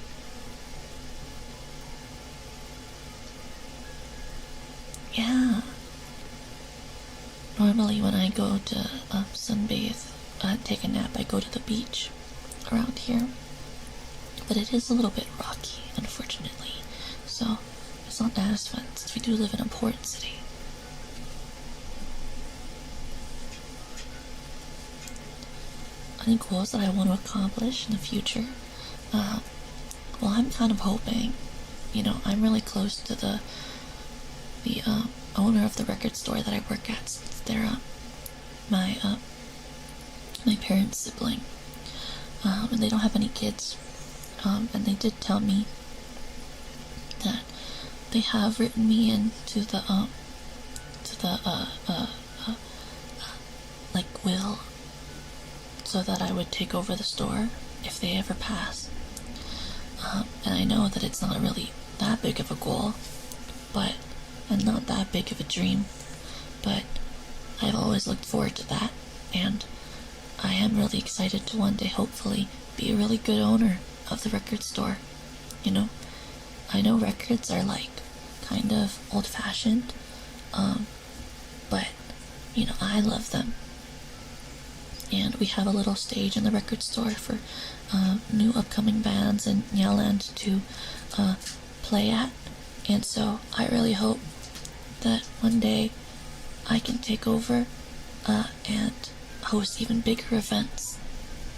Yeah. Normally when I go to sunbathe, take a nap, I go to the beach around here. But it is a little bit rocky, unfortunately. So it's not as fun since we do live in a port city. Any goals that I want to accomplish in the future? Well, I'm kind of hoping, you know, I'm really close to the owner of the record store that I work at, since they're my parents' sibling, and they don't have any kids, and they did tell me that they have written me into the like will, so that I would take over the store if they ever pass. And I know that it's not really that big of a goal, and not that big of a dream, but I've always looked forward to that, and I am really excited to one day hopefully be a really good owner of the record store. You know, I know records are like kind of old-fashioned, but you know, I love them, and we have a little stage in the record store for new upcoming bands in Nyaland to play at, and so I really hope that one day I can take over and host even bigger events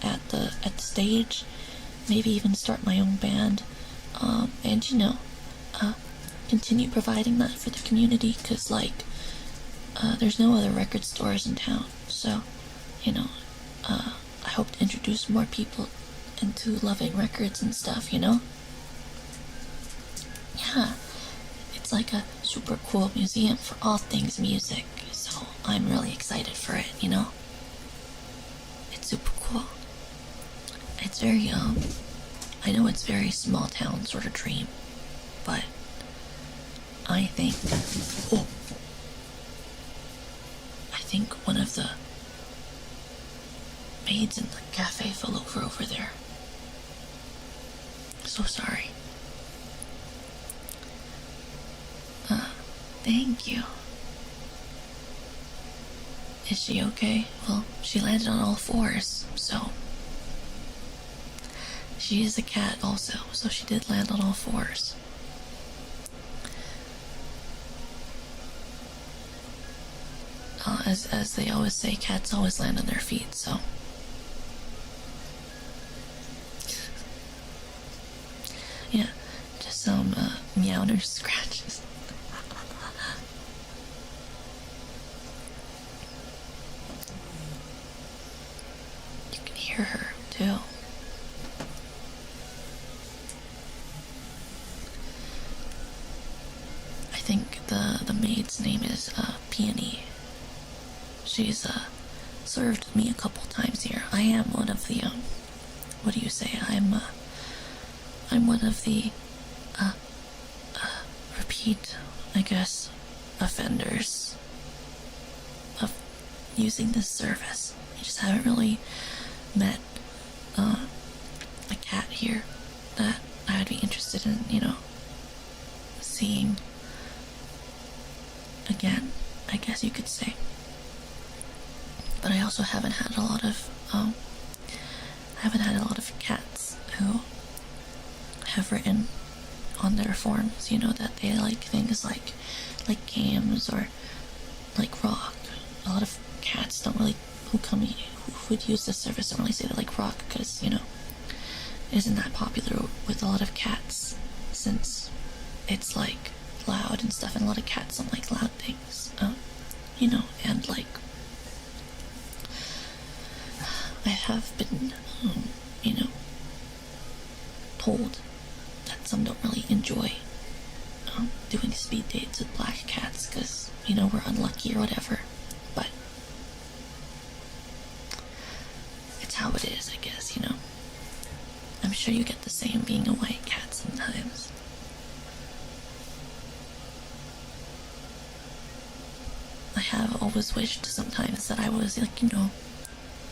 at the stage, maybe even start my own band, and you know, continue providing that for the community, because like there's no other record stores in town, so you know, I hope to introduce more people into loving records and stuff, you know? Yeah, it's like a super cool museum for all things music, so I'm really excited for it, you know? It's super cool. It's very, I know it's very small town sort of dream, but I think, I think one of the maids in the cafe fell over there. So sorry. Thank you. Is she okay? Well, she landed on all fours, so... She is a cat also, so she did land on all fours. As they always say, cats always land on their feet, so... Yeah, just some meow scratches. You can hear her too. I think the maid's name is Peony. She's served me a couple times here. I am one of the what do you say? I'm one of the repeat, I guess, offenders of using this service. I just haven't really met a cat here that I'd be interested in, you know, seeing again, I guess you could say. But I also haven't had a lot of cats who have written on their forums, you know, that they like things like games or like rock. A lot of cats don't really who would use this service don't really say they like rock because, you know, it isn't that popular with a lot of cats since it's like loud and stuff, and a lot of cats don't like loud things, you know, and like I have been, you know, told that some don't really enjoy doing speed dates with black cats because, you know, we're unlucky or whatever, but it's how it is, I guess, you know. I'm sure you get the same being a white cat sometimes. I have always wished sometimes that I was, like, you know,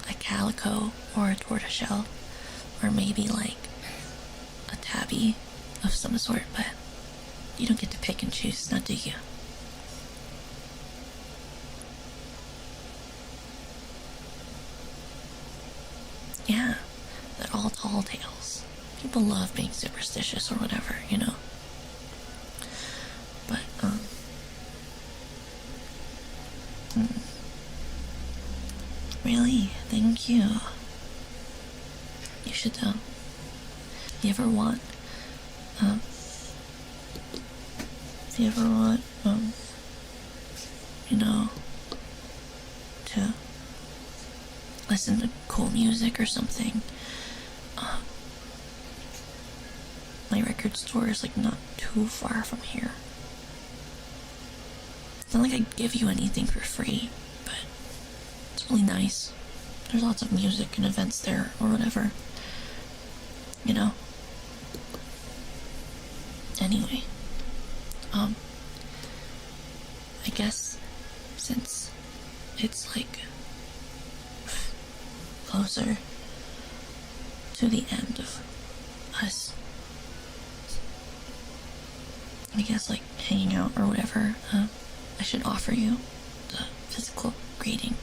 a calico or a tortoiseshell, or maybe like a tabby of some sort, but you don't get to pick and choose, now do you? Yeah, they're all tall tales. People love being superstitious or whatever, you know. But, really, thank you. You should, if you ever want, you know, to listen to cool music or something, my record store is like not too far from here. It's not like I give you anything for free, but it's really nice. There's lots of music and events there or whatever, you know. Anyway, I guess since it's like closer to the end of us, I guess like hanging out or whatever, I should offer you the physical greeting.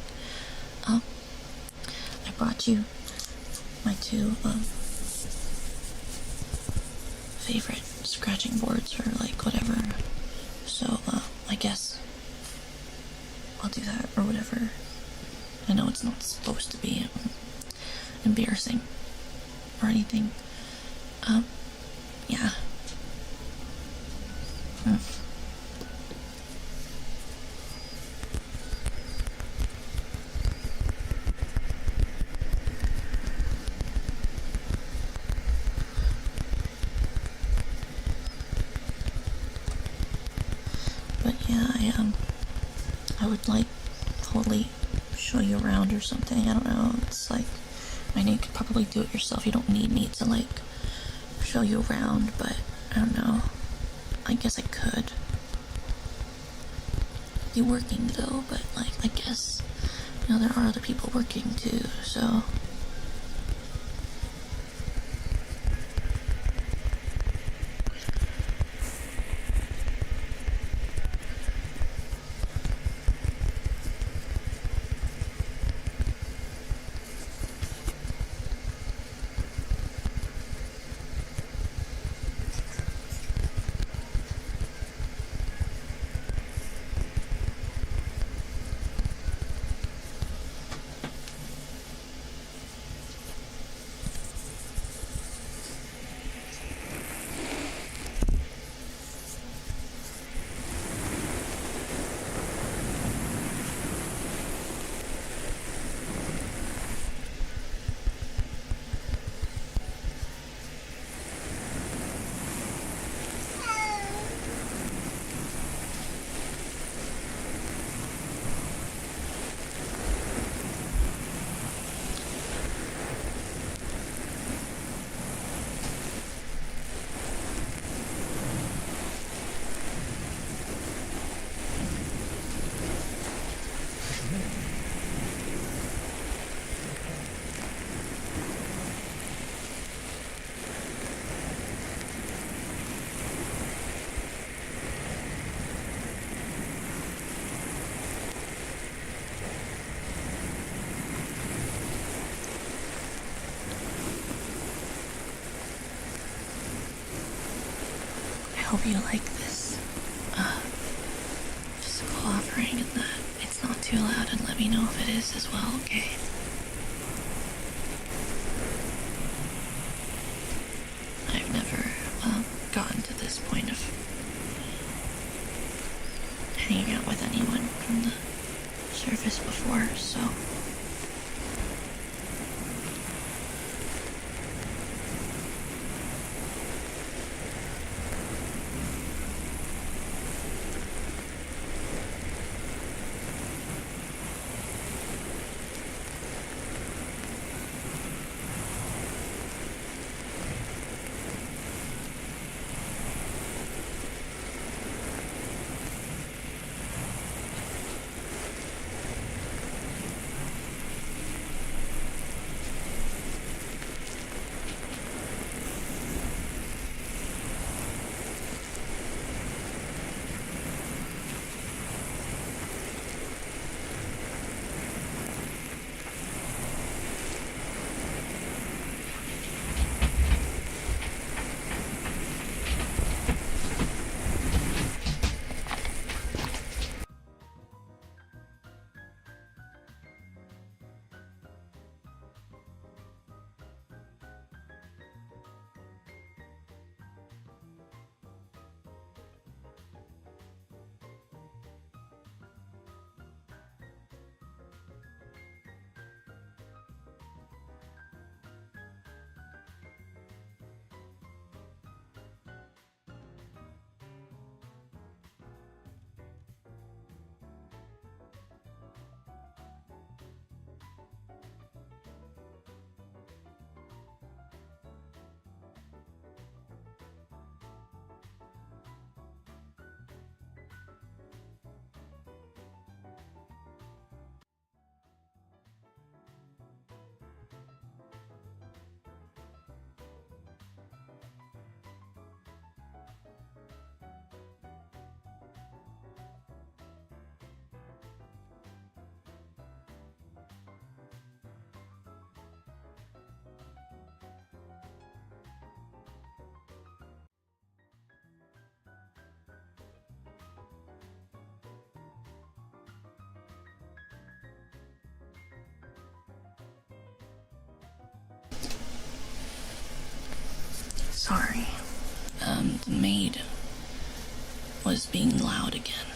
I brought you my two favorite scratching boards or like whatever, so I guess I'll do that or whatever. I know it's not supposed to be embarrassing or anything. Yeah. But yeah, I would like totally show you around or something. I don't know. It's like, I know you could probably do it yourself. You don't need me to like show you around, but I don't know. I guess I could. Be working though, but like I guess, you know, there are other people working too, so. hope you like this physical offering and that it's not too loud, and let me know if it is as well, okay? I've never gotten to this point of hanging out with anyone from the surface before, so sorry. The maid was being loud again.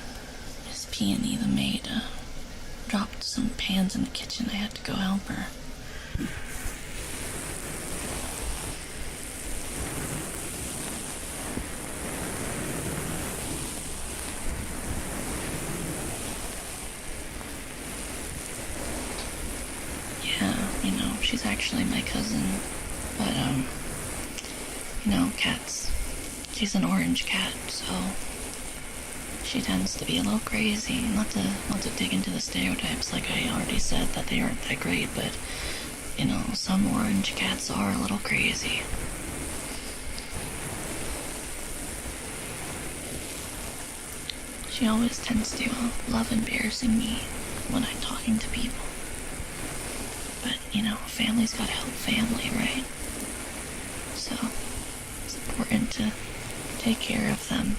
Miss Peony, the maid, dropped some pans in the kitchen. I had to go help her. Yeah, she's actually my cousin, but, cats. She's an orange cat, so she tends to be a little crazy. Not to dig into the stereotypes, like I already said, that they aren't that great, but, some orange cats are a little crazy. She always tends to love embarrassing me when I'm talking to people. But, family's gotta help family, right? So, it's important to take care of them,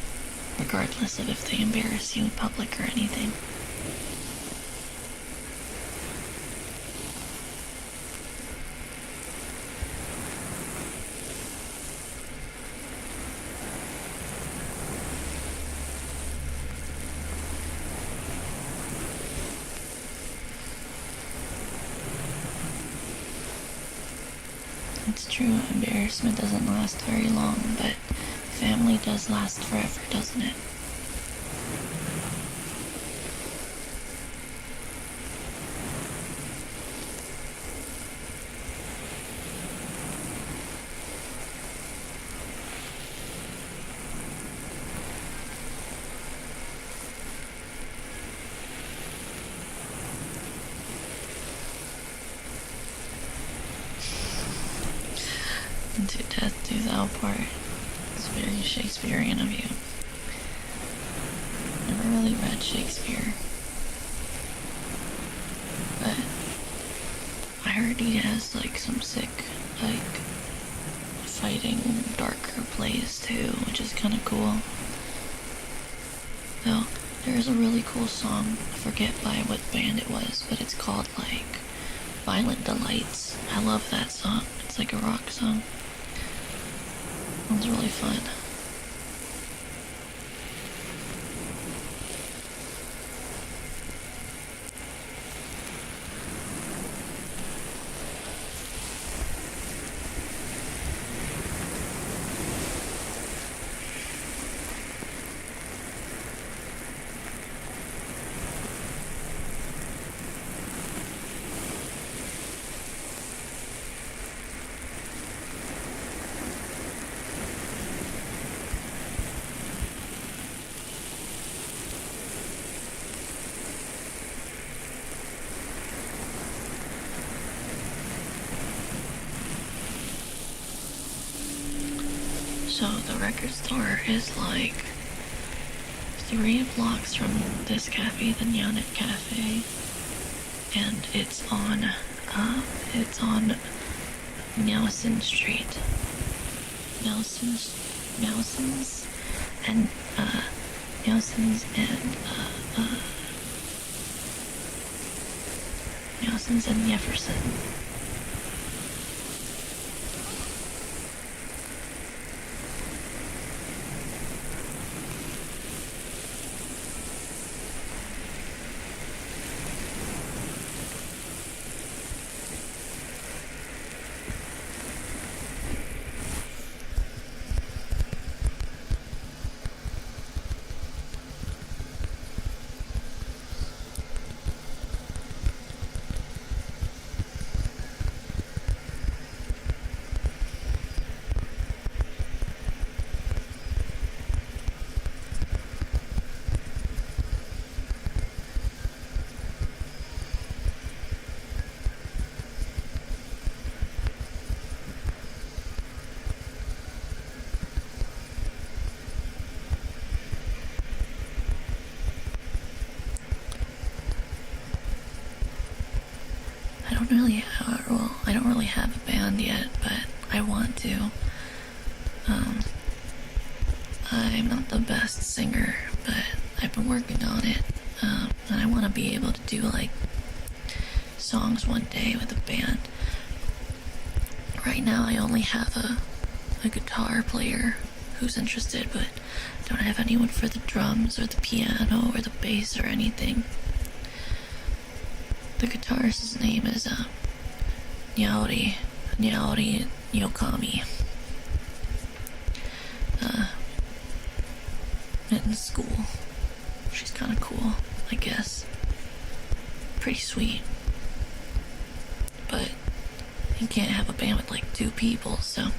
regardless of if they embarrass you in public or anything. It's true, embarrassment doesn't last very long, but family does last forever, doesn't it? To death do thou part. It's very Shakespearean of you. Never really read Shakespeare, but I heard he has some sick fighting darker plays too, which is kind of cool. Though, there's a really cool song, I forget by what band it was, but it's called like Violent Delights. I love that song. It's like a rock song. It's really fun. So the record store is like 3 blocks from this cafe, the Nyanet Cafe, and it's on Meowson Street. Meowson's and Jefferson. I don't really have a band yet, but I want to. I'm not the best singer, but I've been working on it, and I want to be able to do like songs one day with a band. Right now I only have a guitar player who's interested, but I don't have anyone for the drums or the piano or the bass or anything. The guitarist's name is Nyaori Yokami. Met in school. She's kind of cool, I guess. Pretty sweet. But you can't have a band with like 2 people, so.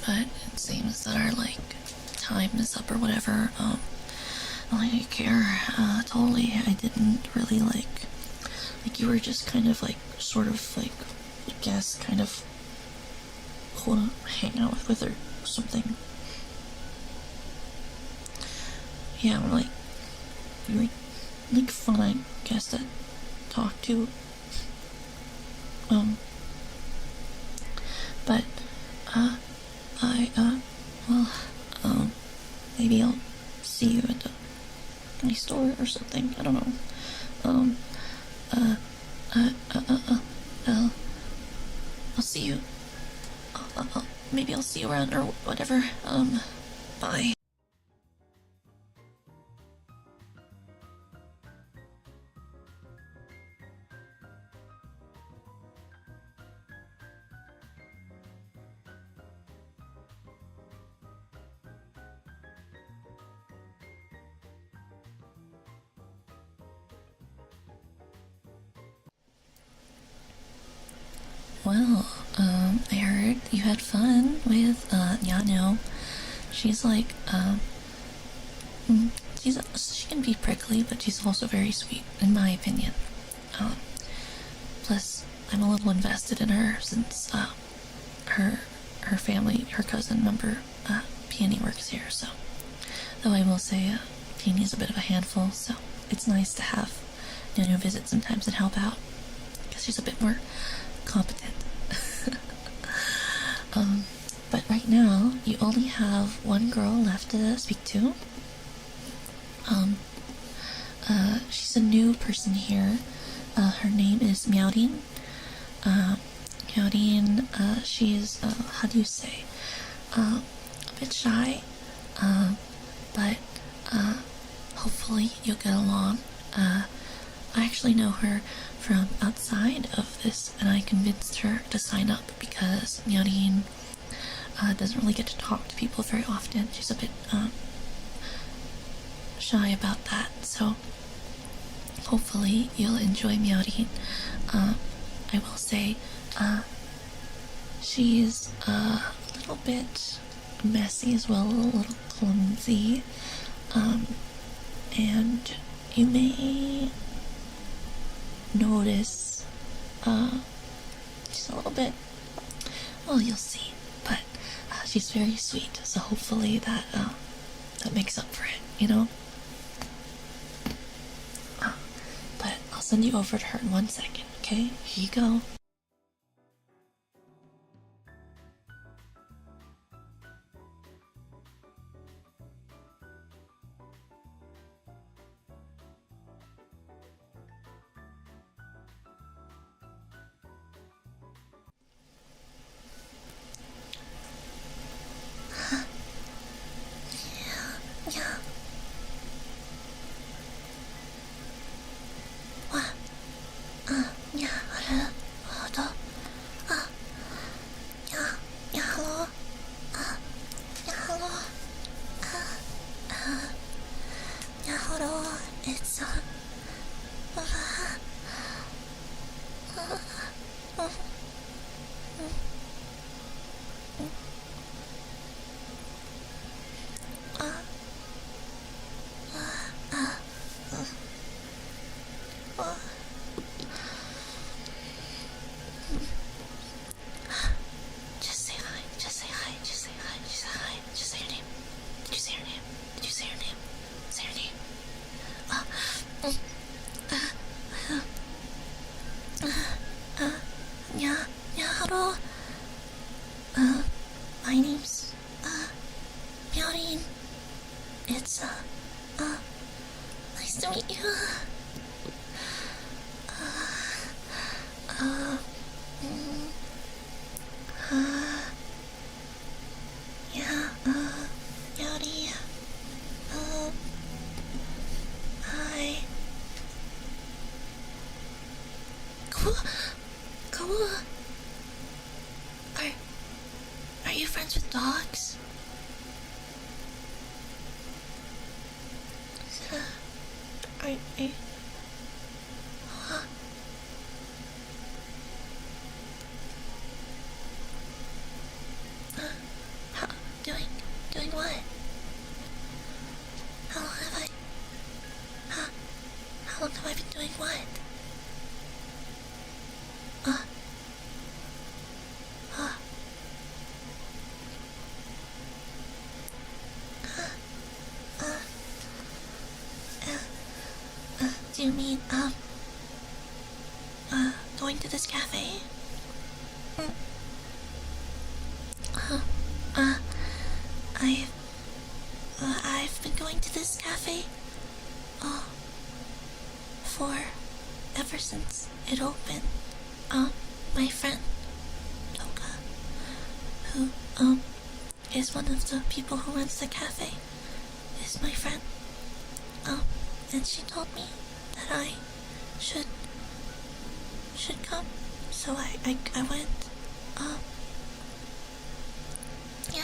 But it seems that our like time is up or whatever. I don't care. Totally. I didn't really like you were just kind of like sort of like I guess kind of hang out with or something. Yeah, I'm like you were like fun, I guess, to talk to. But maybe I'll see you at the store or something. I don't know. I'll see you. Maybe I'll see you around or whatever. Bye. you had fun with Yano. She's like, she can be prickly, but she's also very sweet, in my opinion. Plus, I'm a little invested in her since her family, her cousin member, Peony works here. So, though I will say, Peony is a bit of a handful. So it's nice to have Yano visit sometimes and help out because she's a bit more competent. But right now, you only have one girl left to speak to. She's a new person here. Her name is Meowding. Meowding, she's, how do you say, a bit shy, but, hopefully you'll get along. I actually know her from outside of this, and I convinced her to sign up because Meowding doesn't really get to talk to people very often. She's a bit shy about that, so hopefully you'll enjoy Meowding. I will say she's a little bit messy as well, a little clumsy, and you may notice she's a little bit, well, you'll see, but she's very sweet, so hopefully that makes up for it, you know? But I'll send you over to her in 1 second, okay? Here you go. Yeah. What? Yeah, hello. Yeah, hello. Yeah, hello. Yeah, hello. It's, Just say hi, just say hi, just say hi, just say hi, just say your name. Did you say your name? Did you say your name? Say your name. Yeah, hello. My name's, Meowding. It's, nice to meet you. Yeah, Meowding. Hi. Cool. Are you friends with dogs? Are you? Huh? How, doing what? How long have I? How long have I been doing what? Do you mean, going to this cafe? I've been going to this cafe, for ever since it opened. My friend, Toga, who, is one of the people who runs the cafe, is my friend. And she told me that I should come, so I went. Yeah.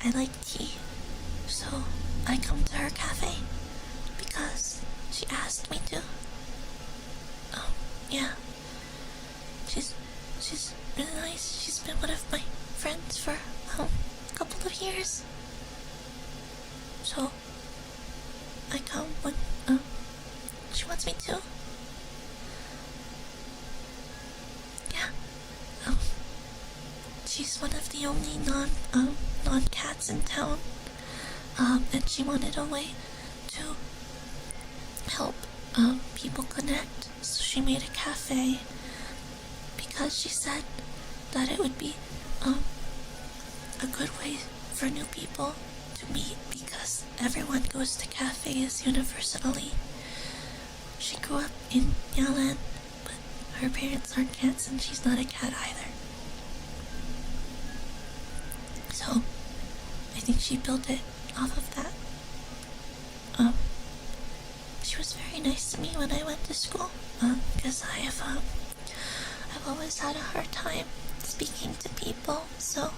I like tea, so I come to her cafe because she asked me to. wants me to. Yeah. She's one of the only non-cats in town. And she wanted a way to help people connect. So she made a cafe because she said that it would be a good way for new people to meet, because everyone goes to cafes universally. She grew up in Meowland, but her parents aren't cats and she's not a cat either. So I think she built it off of that. She was very nice to me when I went to school, because I've always had a hard time speaking to people, so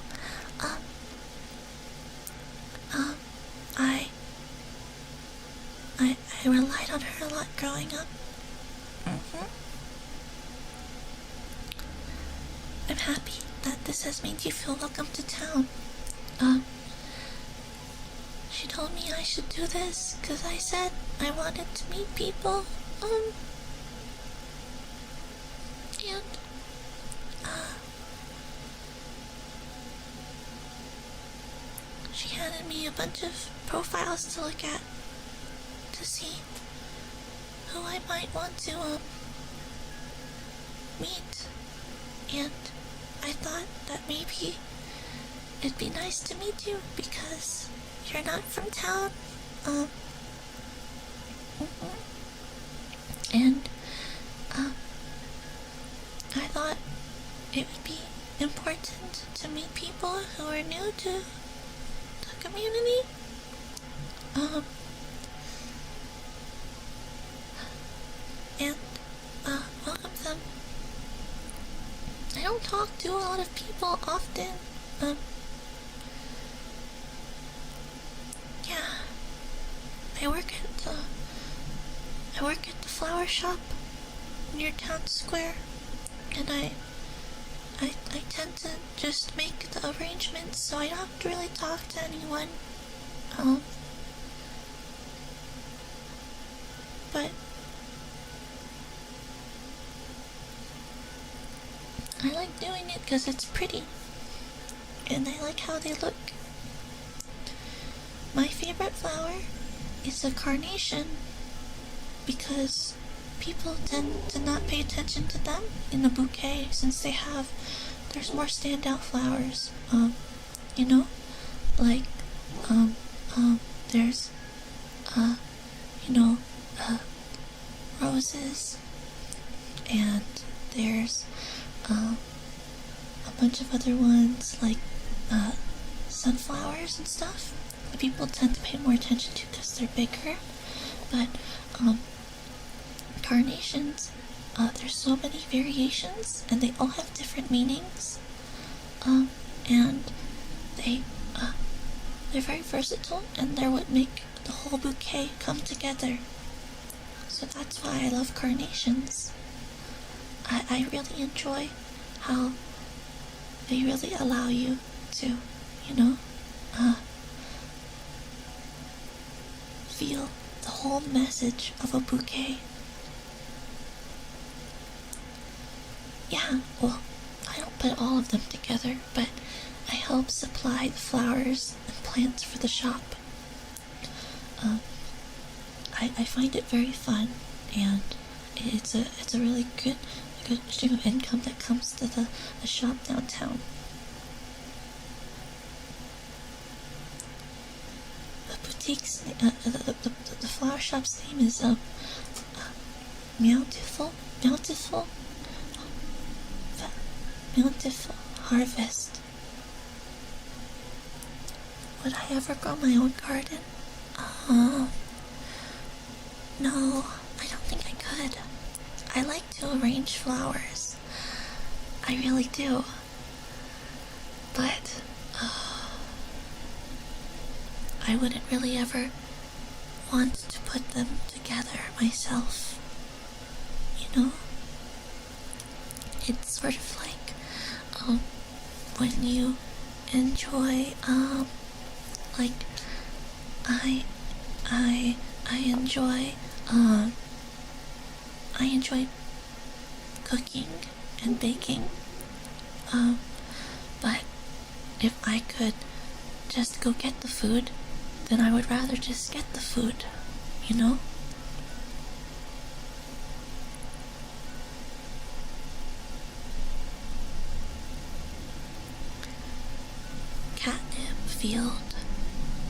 I relied on her a lot growing up. I'm happy that this has made you feel welcome to town. She told me I should do this because I said I wanted to meet people. And she handed me a bunch of profiles to look at to see who I might want to meet. And I thought that maybe it'd be nice to meet you because you're not from town. And I thought it would be important to meet people who are new to the community. And welcome them. I don't talk to a lot of people often. Yeah. I work at the flower shop near town square, and I tend to just make the arrangements, so I don't have to really talk to anyone. But I like doing it because it's pretty, and I like how they look. My favorite flower is a carnation because people tend to not pay attention to them in a bouquet since there's more standout flowers. Like there's roses, and there's a bunch of other ones like sunflowers and stuff. The people tend to pay more attention to because they're bigger, but carnations, there's so many variations and they all have different meanings, and they're very versatile, and they're what make the whole bouquet come together. So that's why I love carnations. I really enjoy how they really allow you to, feel the whole message of a bouquet. Yeah, well, I don't put all of them together, but I help supply the flowers and plants for the shop. I find it very fun, and it's a really good stream of income that comes to the shop downtown. The boutique's the flower shop's name is Beautiful Harvest. Would I ever grow my own garden? No, I don't think I could. I like to arrange flowers. I really do. But I wouldn't really ever want to put them together myself. It's sort of like when you enjoy I enjoy I enjoy cooking and baking. But if I could just go get the food, then I would rather just get the food, you know? Catnip field.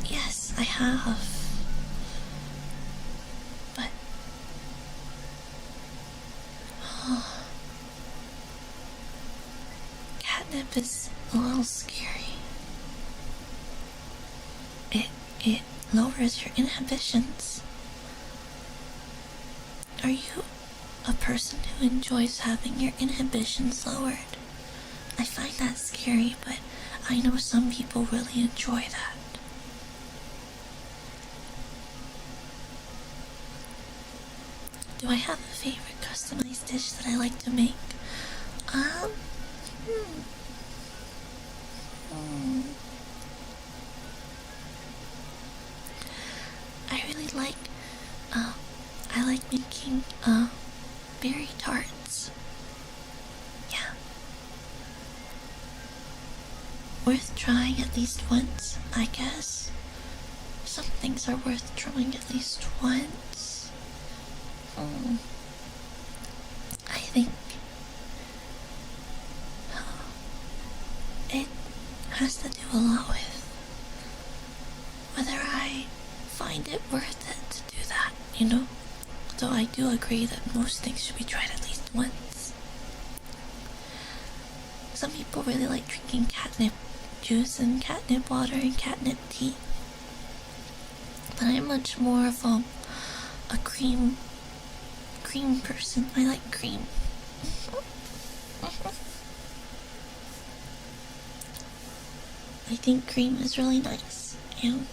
Yes, I have. But catnip is a little scary. It lowers your inhibitions. Are you a person who enjoys having your inhibitions lowered? I find that scary, but I know some people really enjoy that. Do I have a favorite customized dish that I like to make? I really like, I like making, berry tarts. Yeah. Worth trying at least once, I guess. Some things are worth trying at least once. I think it has to do a lot with whether I find it worth it to do that, you know? Though I do agree that most things should be tried at least once. Some people really like drinking catnip juice and catnip water and catnip tea. But I'm much more of a cream person. I like cream. I think cream is really nice, and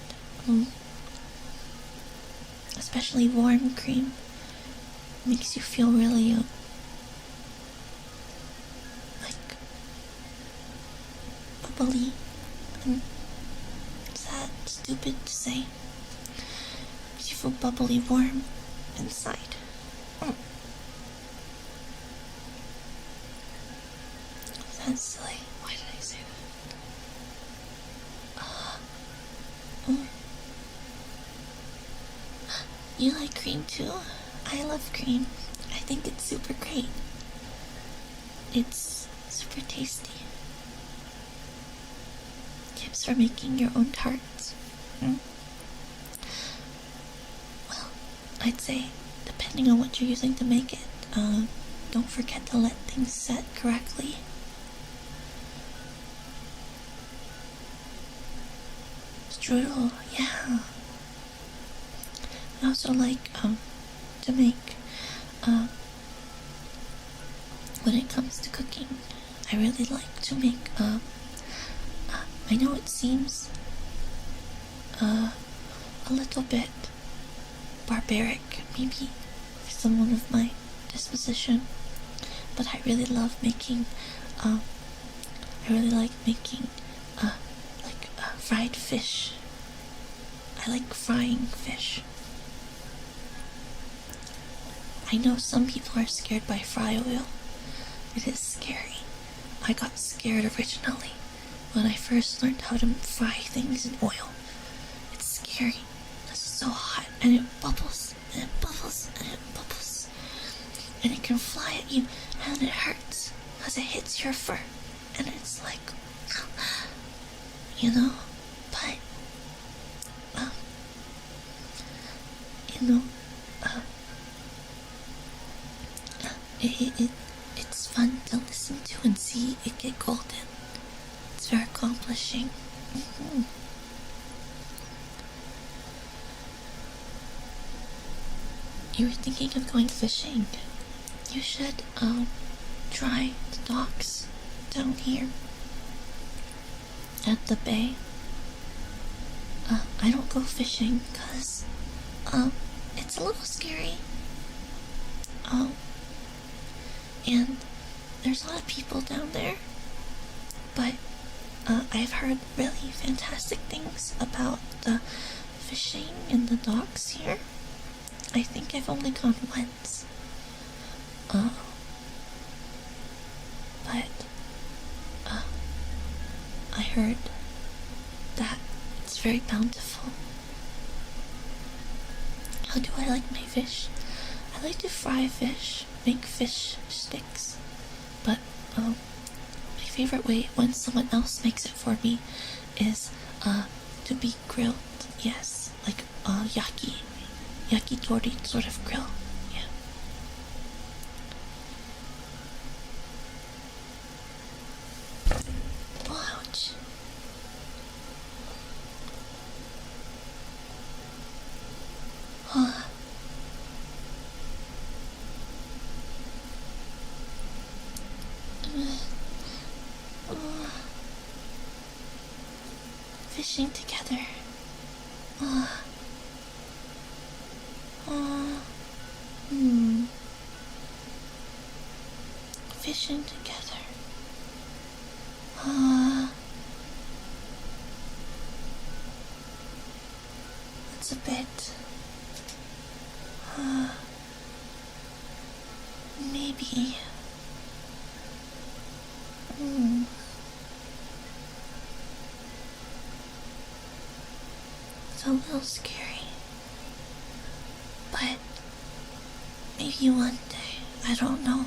especially warm cream makes you feel really like bubbly. Is that stupid to say? Makes you feel bubbly warm inside. That's silly. Why did I say that? You like cream too? I love cream. I think it's super great. It's super tasty. Tips for making your own tarts. Well, I'd say, depending on what you're using to make it, don't forget to let things set correctly. Strudel, yeah. I also like to make when it comes to cooking, I really like to make I know it seems a little bit barbaric maybe for someone of my disposition, but I really love making I really like making fried fish. I like frying fish. I know some people are scared by fry oil. It is scary. I got scared originally when I first learned how to fry things in oil. It's scary. It's so hot and it bubbles and it bubbles and it bubbles. And it can fly at you and it hurts as it hits your fur. And it's like, you know, but, it's fun to listen to and see it get golden. It's very accomplishing. You were thinking of going fishing. You should, try the docks down here at the bay. I don't go fishing because, it's a little scary. And there's a lot of people down there, but I've heard really fantastic things about the fishing in the docks here. I think I've only gone once, But I heard that it's very bountiful. How do I like my fish? I like to fry fish, make fish sticks. But my favorite way when someone else makes it for me is to be grilled. Yes, like yakitori sort of grill. Yeah. Oh, ouch. Oh. Fishing together. Fishing together. That's a bit. Maybe. It's a little scary. But maybe one day. I don't know.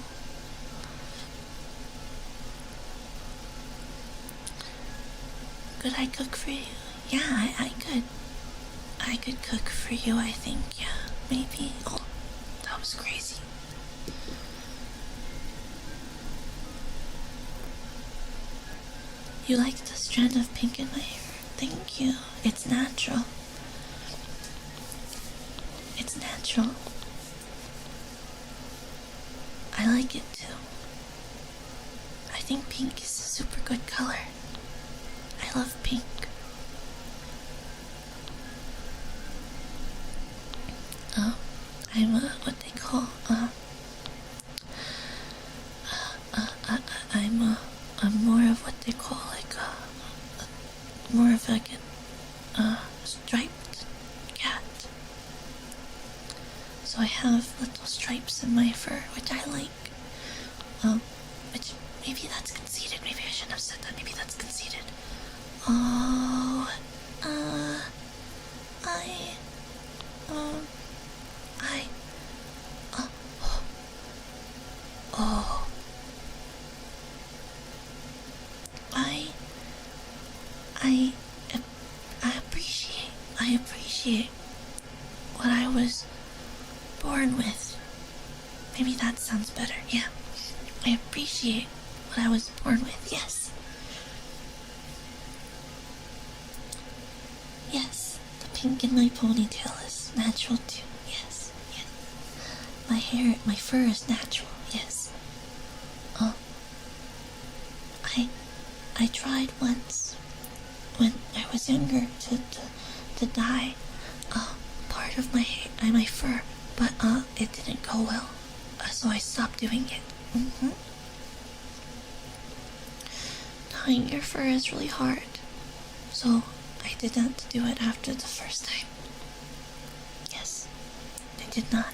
Could I cook for you? Yeah, I could. I could cook for you, I think. Yeah, maybe. Oh, that was crazy. You like the strand of pink in my hair? Thank you. It's natural. It's natural. I like it too. I think pink is a super good color. I love pink. I'm what they call I'm more of what they call like more of like a striped cat. So I have little stripes in my fur, which I like. Which maybe that's conceited. Maybe I shouldn't have said that. Maybe that's conceited. Oh, I appreciate what I was born with. Maybe that sounds better. Yeah, I appreciate what I was born with. Yes. Yes, the pink in my ponytail is natural too. Yes, yes. My hair, my fur is natural. Yes. I tried once when I was younger to dye part of my fur, but it didn't go well, so I stopped doing it. Dyeing your fur is really hard, so I did not do it after the first time. Yes, I did not.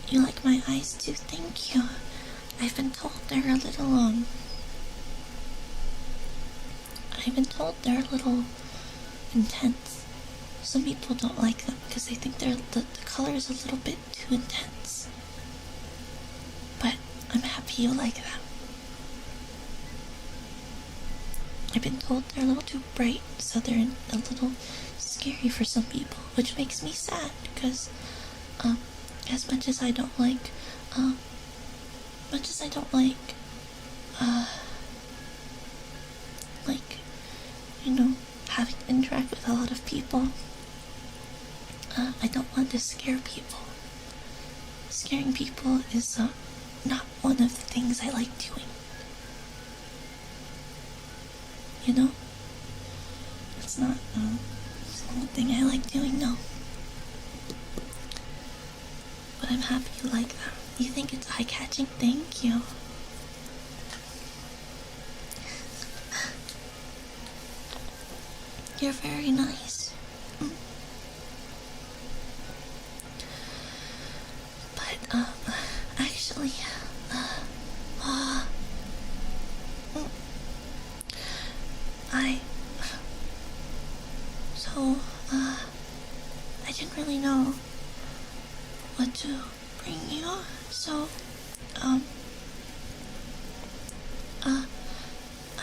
You like my eyes too? Thank you. I've been told they're a little, I've been told they're a little intense. Some people don't like them because they think the color is a little bit too intense. But I'm happy you like them. I've been told they're a little too bright, so they're a little scary for some people, which makes me sad because, as much as I don't like, having to interact with a lot of people, I don't want to scare people. Scaring people is not one of the things I like doing. You know? It's not a thing I like doing, no. But I'm happy you like them. You think it's eye-catching? Thank you. You're very nice. But, actually, I didn't really know what to bring you, so,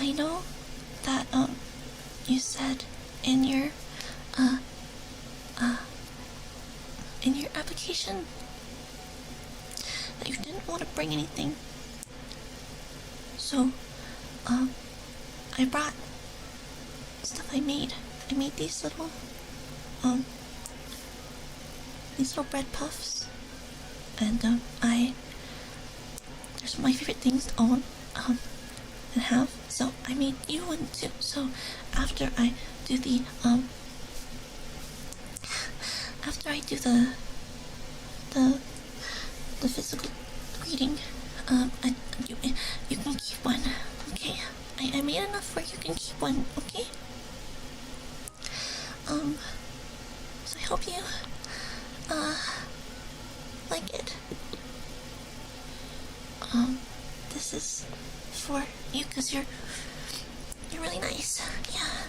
I know that, you said in your application that you didn't want to bring anything. So, I brought stuff I made. I made these little bread puffs. And, they're some of my favorite things to own, and have. So, I made you one too. So, after I do the, the physical greeting, you can keep one, okay? I made enough where you can keep one, okay? So I hope you, like it. This is for you, 'cause you're really nice, yeah,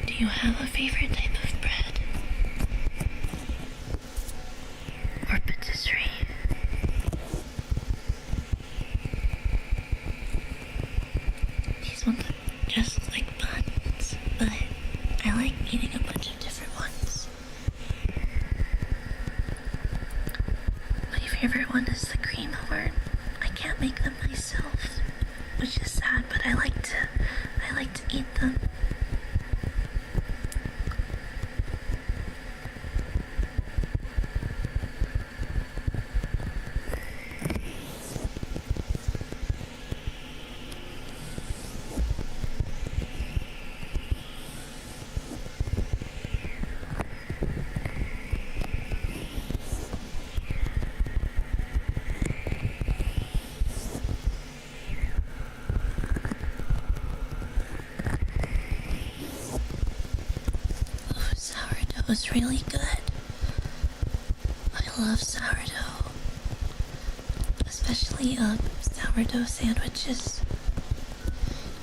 Do you have a favorite type of bread? Or patisserie? These ones are just like buns, but I like eating a bunch of different ones. My favorite one is the cream horn. I can't make them myself, which is sad, but I like to eat them. Was really good. I love sourdough, especially sourdough sandwiches.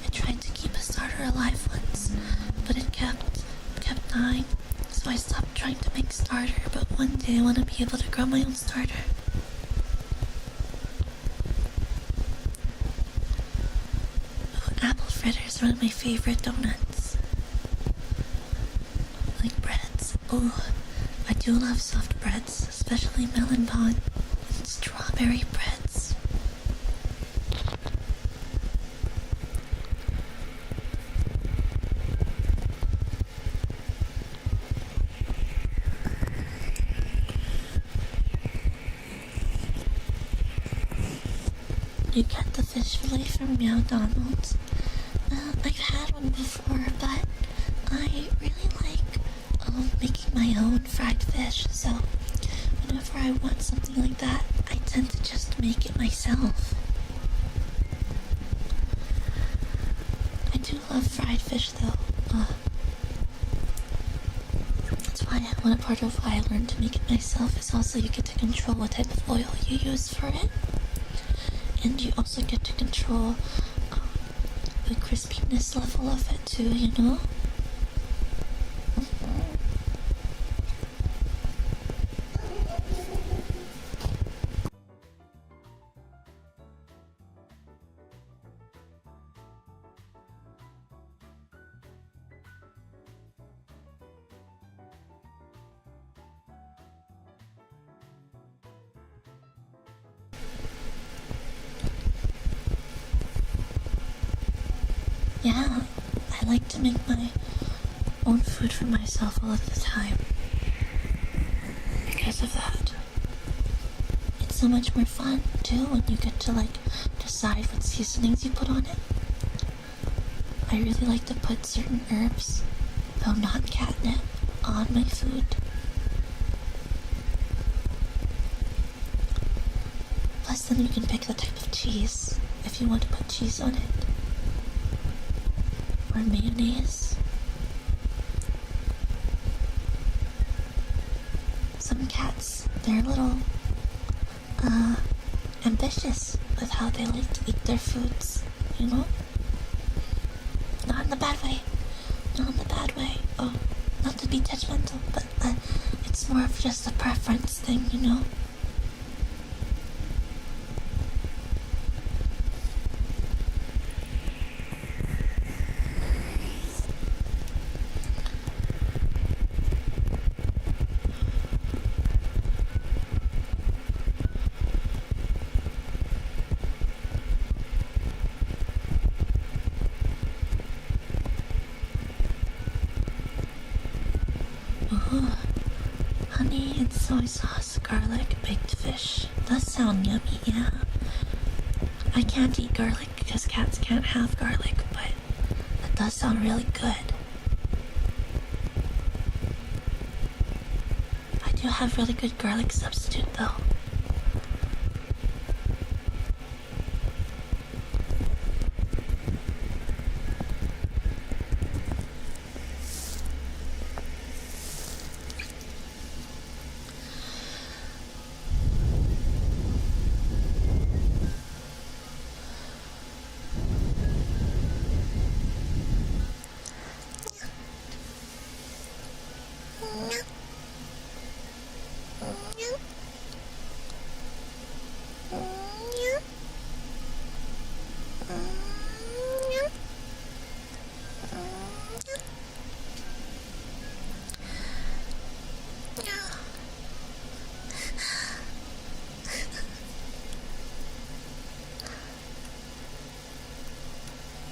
I tried to keep a starter alive once, but it kept dying, so I stopped trying to make starter. But one day I want to be able to grow my own starter. Ooh, apple fritters are one of my favorite donuts. Like breads. Oh, a do love soft breads, especially melon bun and strawberry breads. You get the fish fillet from Meow. I've had one before, but I really like making my own fried fish, so whenever I want something like that, I tend to just make it myself. I do love fried fish though. That's why one part of why I learned to make it myself is also you get to control what type of oil you use for it. And you also get to control the crispiness level of it too, you know? Yeah, I like to make my own food for myself all of the time. Because of that. It's so much more fun, too, when you get to, decide what seasonings you put on it. I really like to put certain herbs, though not catnip, on my food. Plus, then you can pick the type of cheese, if you want to put cheese on it. Or mayonnaise. Some cats, they're a little, ambitious with how they like to eat their foods, you know? Not in the bad way. Not in the bad way. Oh, not to be judgmental, but, it's more of just a preference thing, you know? Ooh, honey and soy sauce, garlic, baked fish. Does sound yummy, yeah. I can't eat garlic because cats can't have garlic, but it does sound really good. I do have really good garlic substitute though.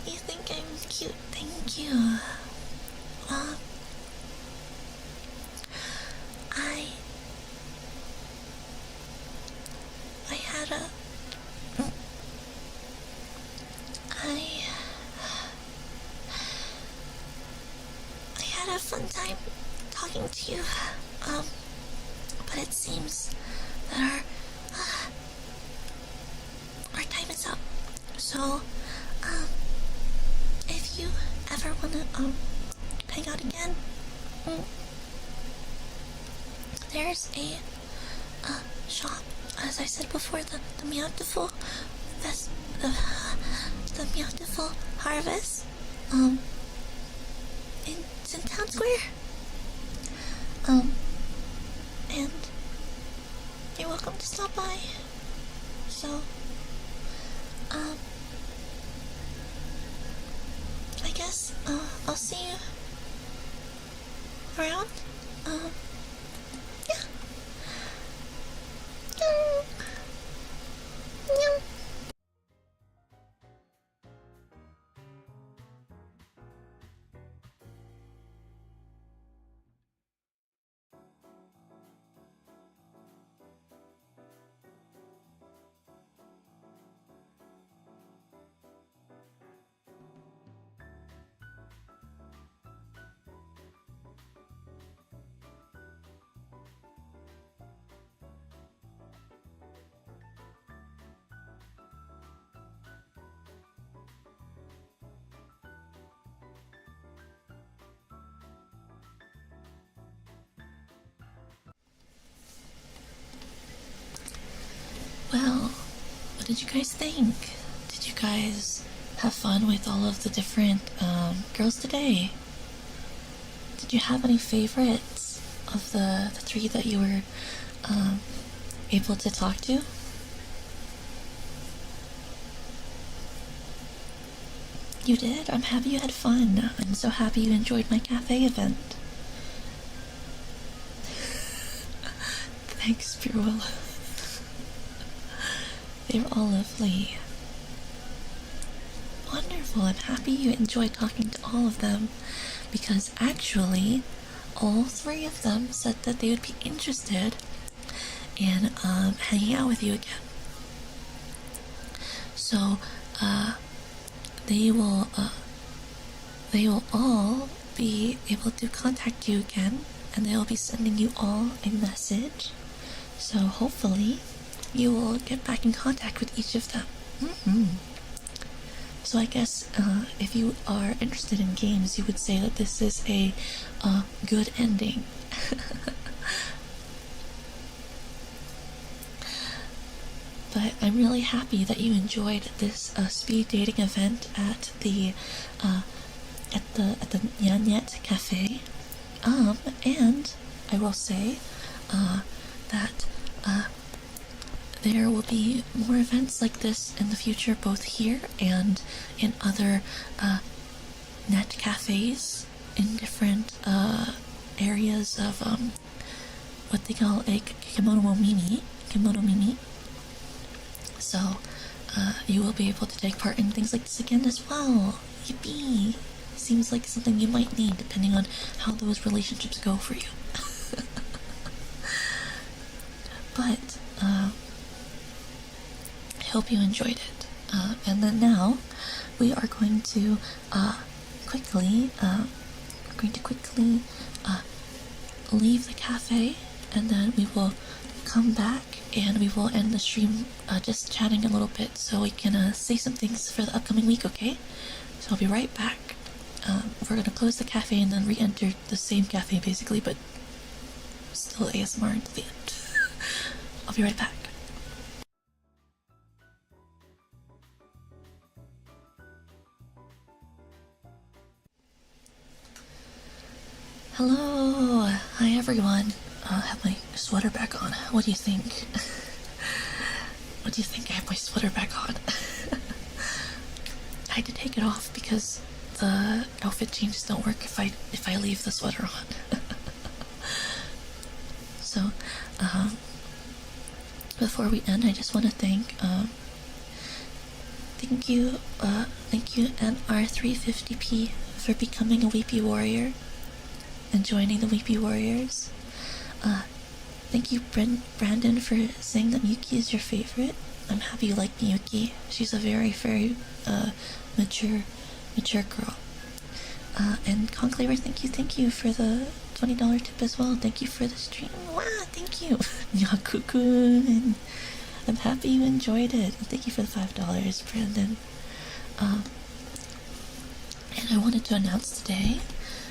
You think I'm cute? Thank you. I had a... I had a fun time talking to you, but it seems that our time is up. So, if you ever wanna, hang out again, there's a, shop, as I said before, the Meowtiful the Meowtiful Harvest, it's in Town Square, and you're welcome to stop by, so, I guess, I'll see you around, did you guys think? Did you guys have fun with all of the different girls today? Did you have any favorites of the three that you were able to talk to? You did? I'm happy you had fun. I'm so happy you enjoyed my cafe event. Thanks, Purrr. They were all lovely. Wonderful. I'm happy you enjoyed talking to all of them, because actually all three of them said that they would be interested in hanging out with you again. So they will all be able to contact you again, and they will be sending you all a message. So hopefully you will get back in contact with each of them. So I guess if you are interested in games, you would say that this is a good ending. But I'm really happy that you enjoyed this speed dating event at the Nyanet Cafe. And I will say that there will be more events like this in the future, both here and in other net cafes in different areas of what they call a kimono mimi. So you will be able to take part in things like this again as well. Yippee! Seems like something you might need depending on how those relationships go for you. But I hope you enjoyed it. And then now we are going to quickly leave the cafe, and then we will come back and we will end the stream just chatting a little bit so we can say some things for the upcoming week, okay? So I'll be right back. We're gonna close the cafe and then re-enter the same cafe basically, but still ASMR until the end. I'll be right back. Hello! Hi everyone. I have my sweater back on. What do you think? What do you think? I have my sweater back on. I had to take it off because the outfit changes don't work if I leave the sweater on. So, before we end, I just want to thank you NR350p for becoming a Weepy Warrior and joining the Weepy Warriors. Thank you, Brandon, for saying that Muki is your favorite. I'm happy you like Muki. She's a very, very mature girl. And Conclaver, thank you for the $20 tip as well. Thank you for the stream. Wow, thank you. Yakukun. I'm happy you enjoyed it. And thank you for the $5, Brandon. And I wanted to announce today,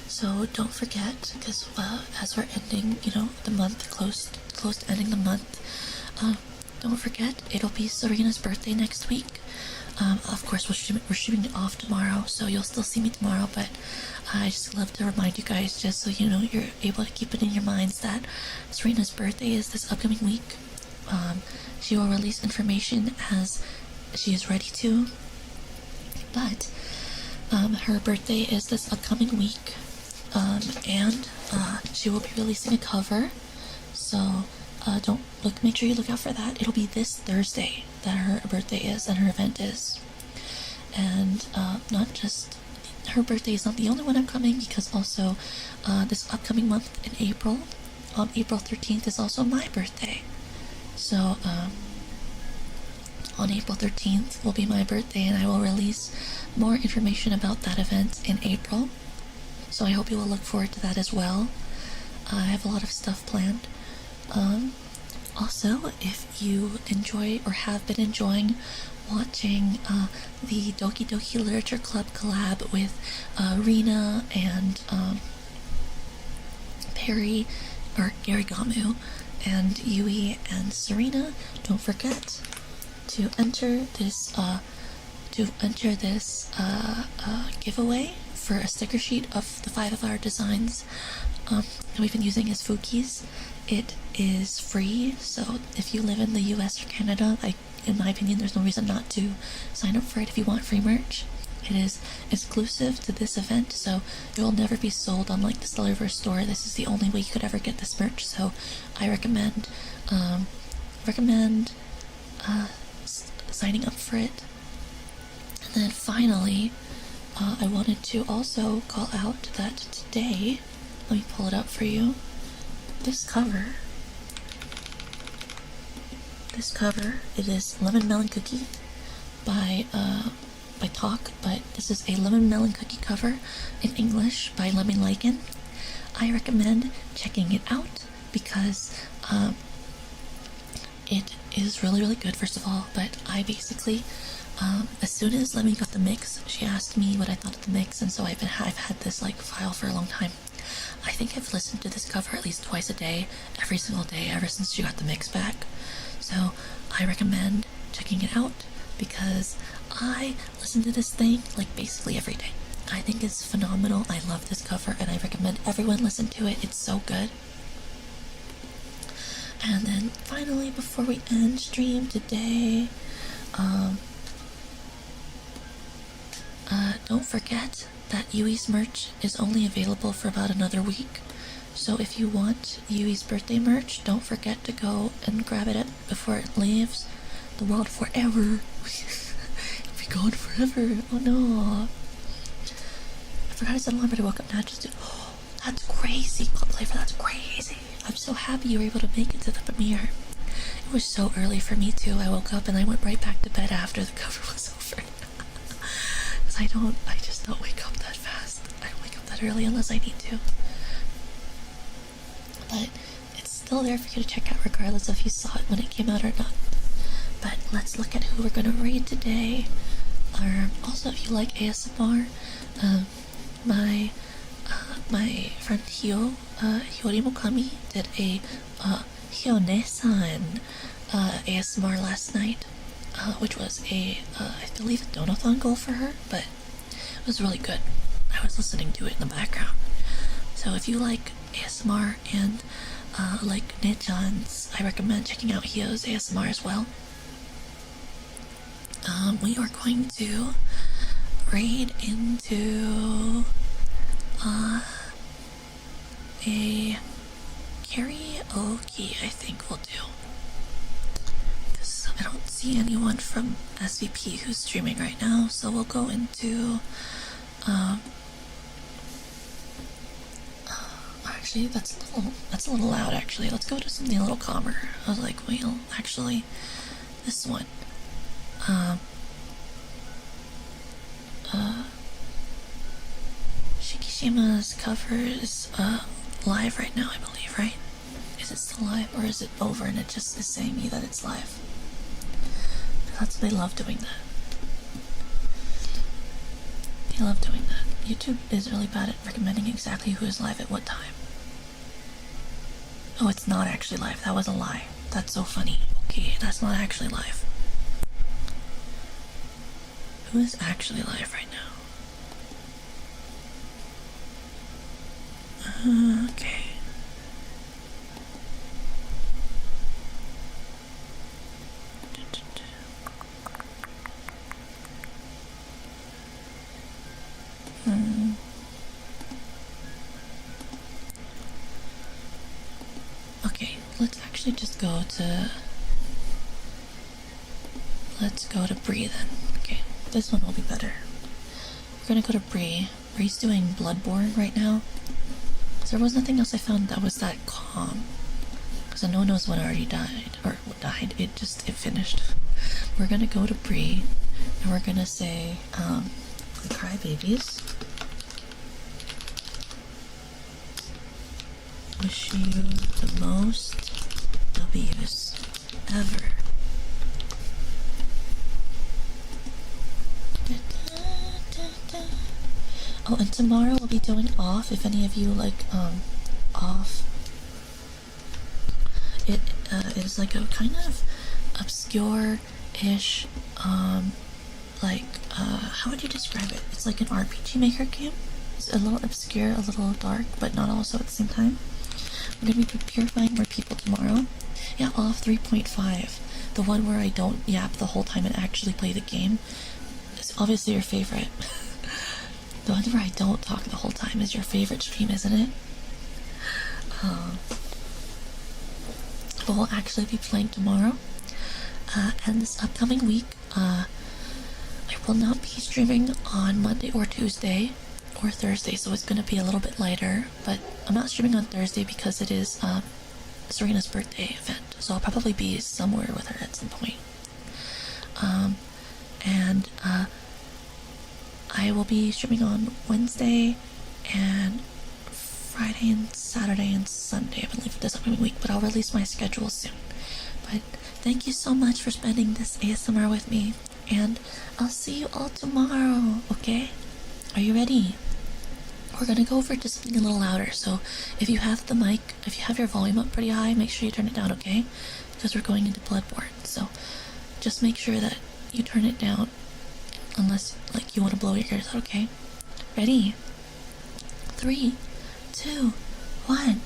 so don't forget, because as we're ending, the month, close to ending the month, don't forget, it'll be Serena's birthday next week. Of course, we're shooting it off tomorrow, so you'll still see me tomorrow, but I just love to remind you guys, just so you know, you're able to keep it in your minds, that Serena's birthday is this upcoming week. She will release information as she is ready to, but her birthday is this upcoming week, and she will be releasing a cover, so make sure you look out for that. It'll be this Thursday that her birthday is and her event is. And not just her birthday is not the only one upcoming, because also this upcoming month in April, on April 13th, is also my birthday. So on April 13th will be my birthday, and I will release more information about that event in April. So I hope you will look forward to that as well. I have a lot of stuff planned. Also, if you enjoy or have been enjoying watching the Doki Doki Literature Club collab with Rina and Perry, or Gary Gamu, and Yui and Serena, don't forget, to enter this giveaway for a sticker sheet of the 5 of our designs that we've been using as Fukis. It is free, so if you live in the US or Canada, in my opinion, there's no reason not to sign up for it if you want free merch. It is exclusive to this event, so it will never be sold on like the Stellarverse store. This is the only way you could ever get this merch, so I recommend signing up for it. And then finally, I wanted to also call out that today, let me pull it up for you. This cover, it is Lemon Melon Cookie by Talk, but this is a lemon melon cookie cover in English by Lemon Lichen. I recommend checking it out because it is really, really good, first of all, but I basically, as soon as Lemmy got the mix, she asked me what I thought of the mix, and so I've had this like file for a long time. I think I've listened to this cover at least twice a day, every single day, ever since she got the mix back. So I recommend checking it out because I listen to this thing like basically every day. I think it's phenomenal. I love this cover and I recommend everyone listen to it. It's so good. And then finally, before we end stream today, don't forget that Yui's merch is only available for about another week. So if you want Yui's birthday merch, don't forget to go and grab it before it leaves the world forever. It'll be gone forever. Oh no. I forgot I said alarm, but I woke up now just to... Oh, that's crazy, Club Flavor, that's crazy. I'm so happy you were able to make it to the premiere. It was so early for me too. I woke up and I went right back to bed after the cover was over. Because I just don't wake up that fast. I don't wake up that early unless I need to. But it's still there for you to check out regardless if you saw it when it came out or not. But let's look at who we're going to read today. Also, if you like ASMR, my friend Hiyori Mokami did a Hiyone-san ASMR last night, which was I believe a donathon goal for her, but it was really good. I was listening to it in the background. So if you like ASMR and like Ne-chan's, I recommend checking out Hio's ASMR as well. We are going to raid into a karaoke, I think we'll do. Because I don't see anyone from SVP who's streaming right now, so we'll go into actually that's a little loud actually. Let's go to something a little calmer. I was like, well, actually this one. Shikishima's cover is live right now, I believe, right? Is it still live or is it over and it just is saying me that it's live? They love doing that. They love doing that. YouTube is really bad at recommending exactly who is live at what time. Oh, it's not actually live. That was a lie. That's so funny. Okay, that's not actually live. Who is actually live right now? Okay. Okay, let's actually just go to... Let's go to Bree then. Okay, this one will be better. We're gonna go to Bree. Bree's doing Bloodborne right now. Because there was nothing else I found that was that calm. Because no one knows what already died. Or what died. It finished. We're gonna go to Bree. And we're gonna say, the Crybabies. Wish you the most W's ever. Oh, and tomorrow we'll be doing off, if any of you like, off. It is like a kind of obscure ish, like, how would you describe it? It's like an RPG Maker game. It's a little obscure, a little dark, but not also at the same time. I'm gonna be purifying more people tomorrow. Yeah, off 3.5. The one where I don't yap the whole time and actually play the game is obviously your favorite. The one where I don't talk the whole time is your favorite stream, isn't it? But we'll actually be playing tomorrow. And this upcoming week, I will not be streaming on Monday or Tuesday or Thursday, so it's going to be a little bit lighter. But I'm not streaming on Thursday because it is Serena's birthday event, so I'll probably be somewhere with her at some point. And I will be streaming on Wednesday and Friday and Saturday and Sunday, I believe, this upcoming week, but I'll release my schedule soon. But thank you so much for spending this ASMR with me, and I'll see you all tomorrow, okay? Are you ready? We're gonna go over to something a little louder, so if you have the mic, if you have your volume up pretty high, make sure you turn it down, okay? Because we're going into Bloodborne, so just make sure that you turn it down, unless, like, you want to blow your ears out, okay? Ready? 3, 2, 1.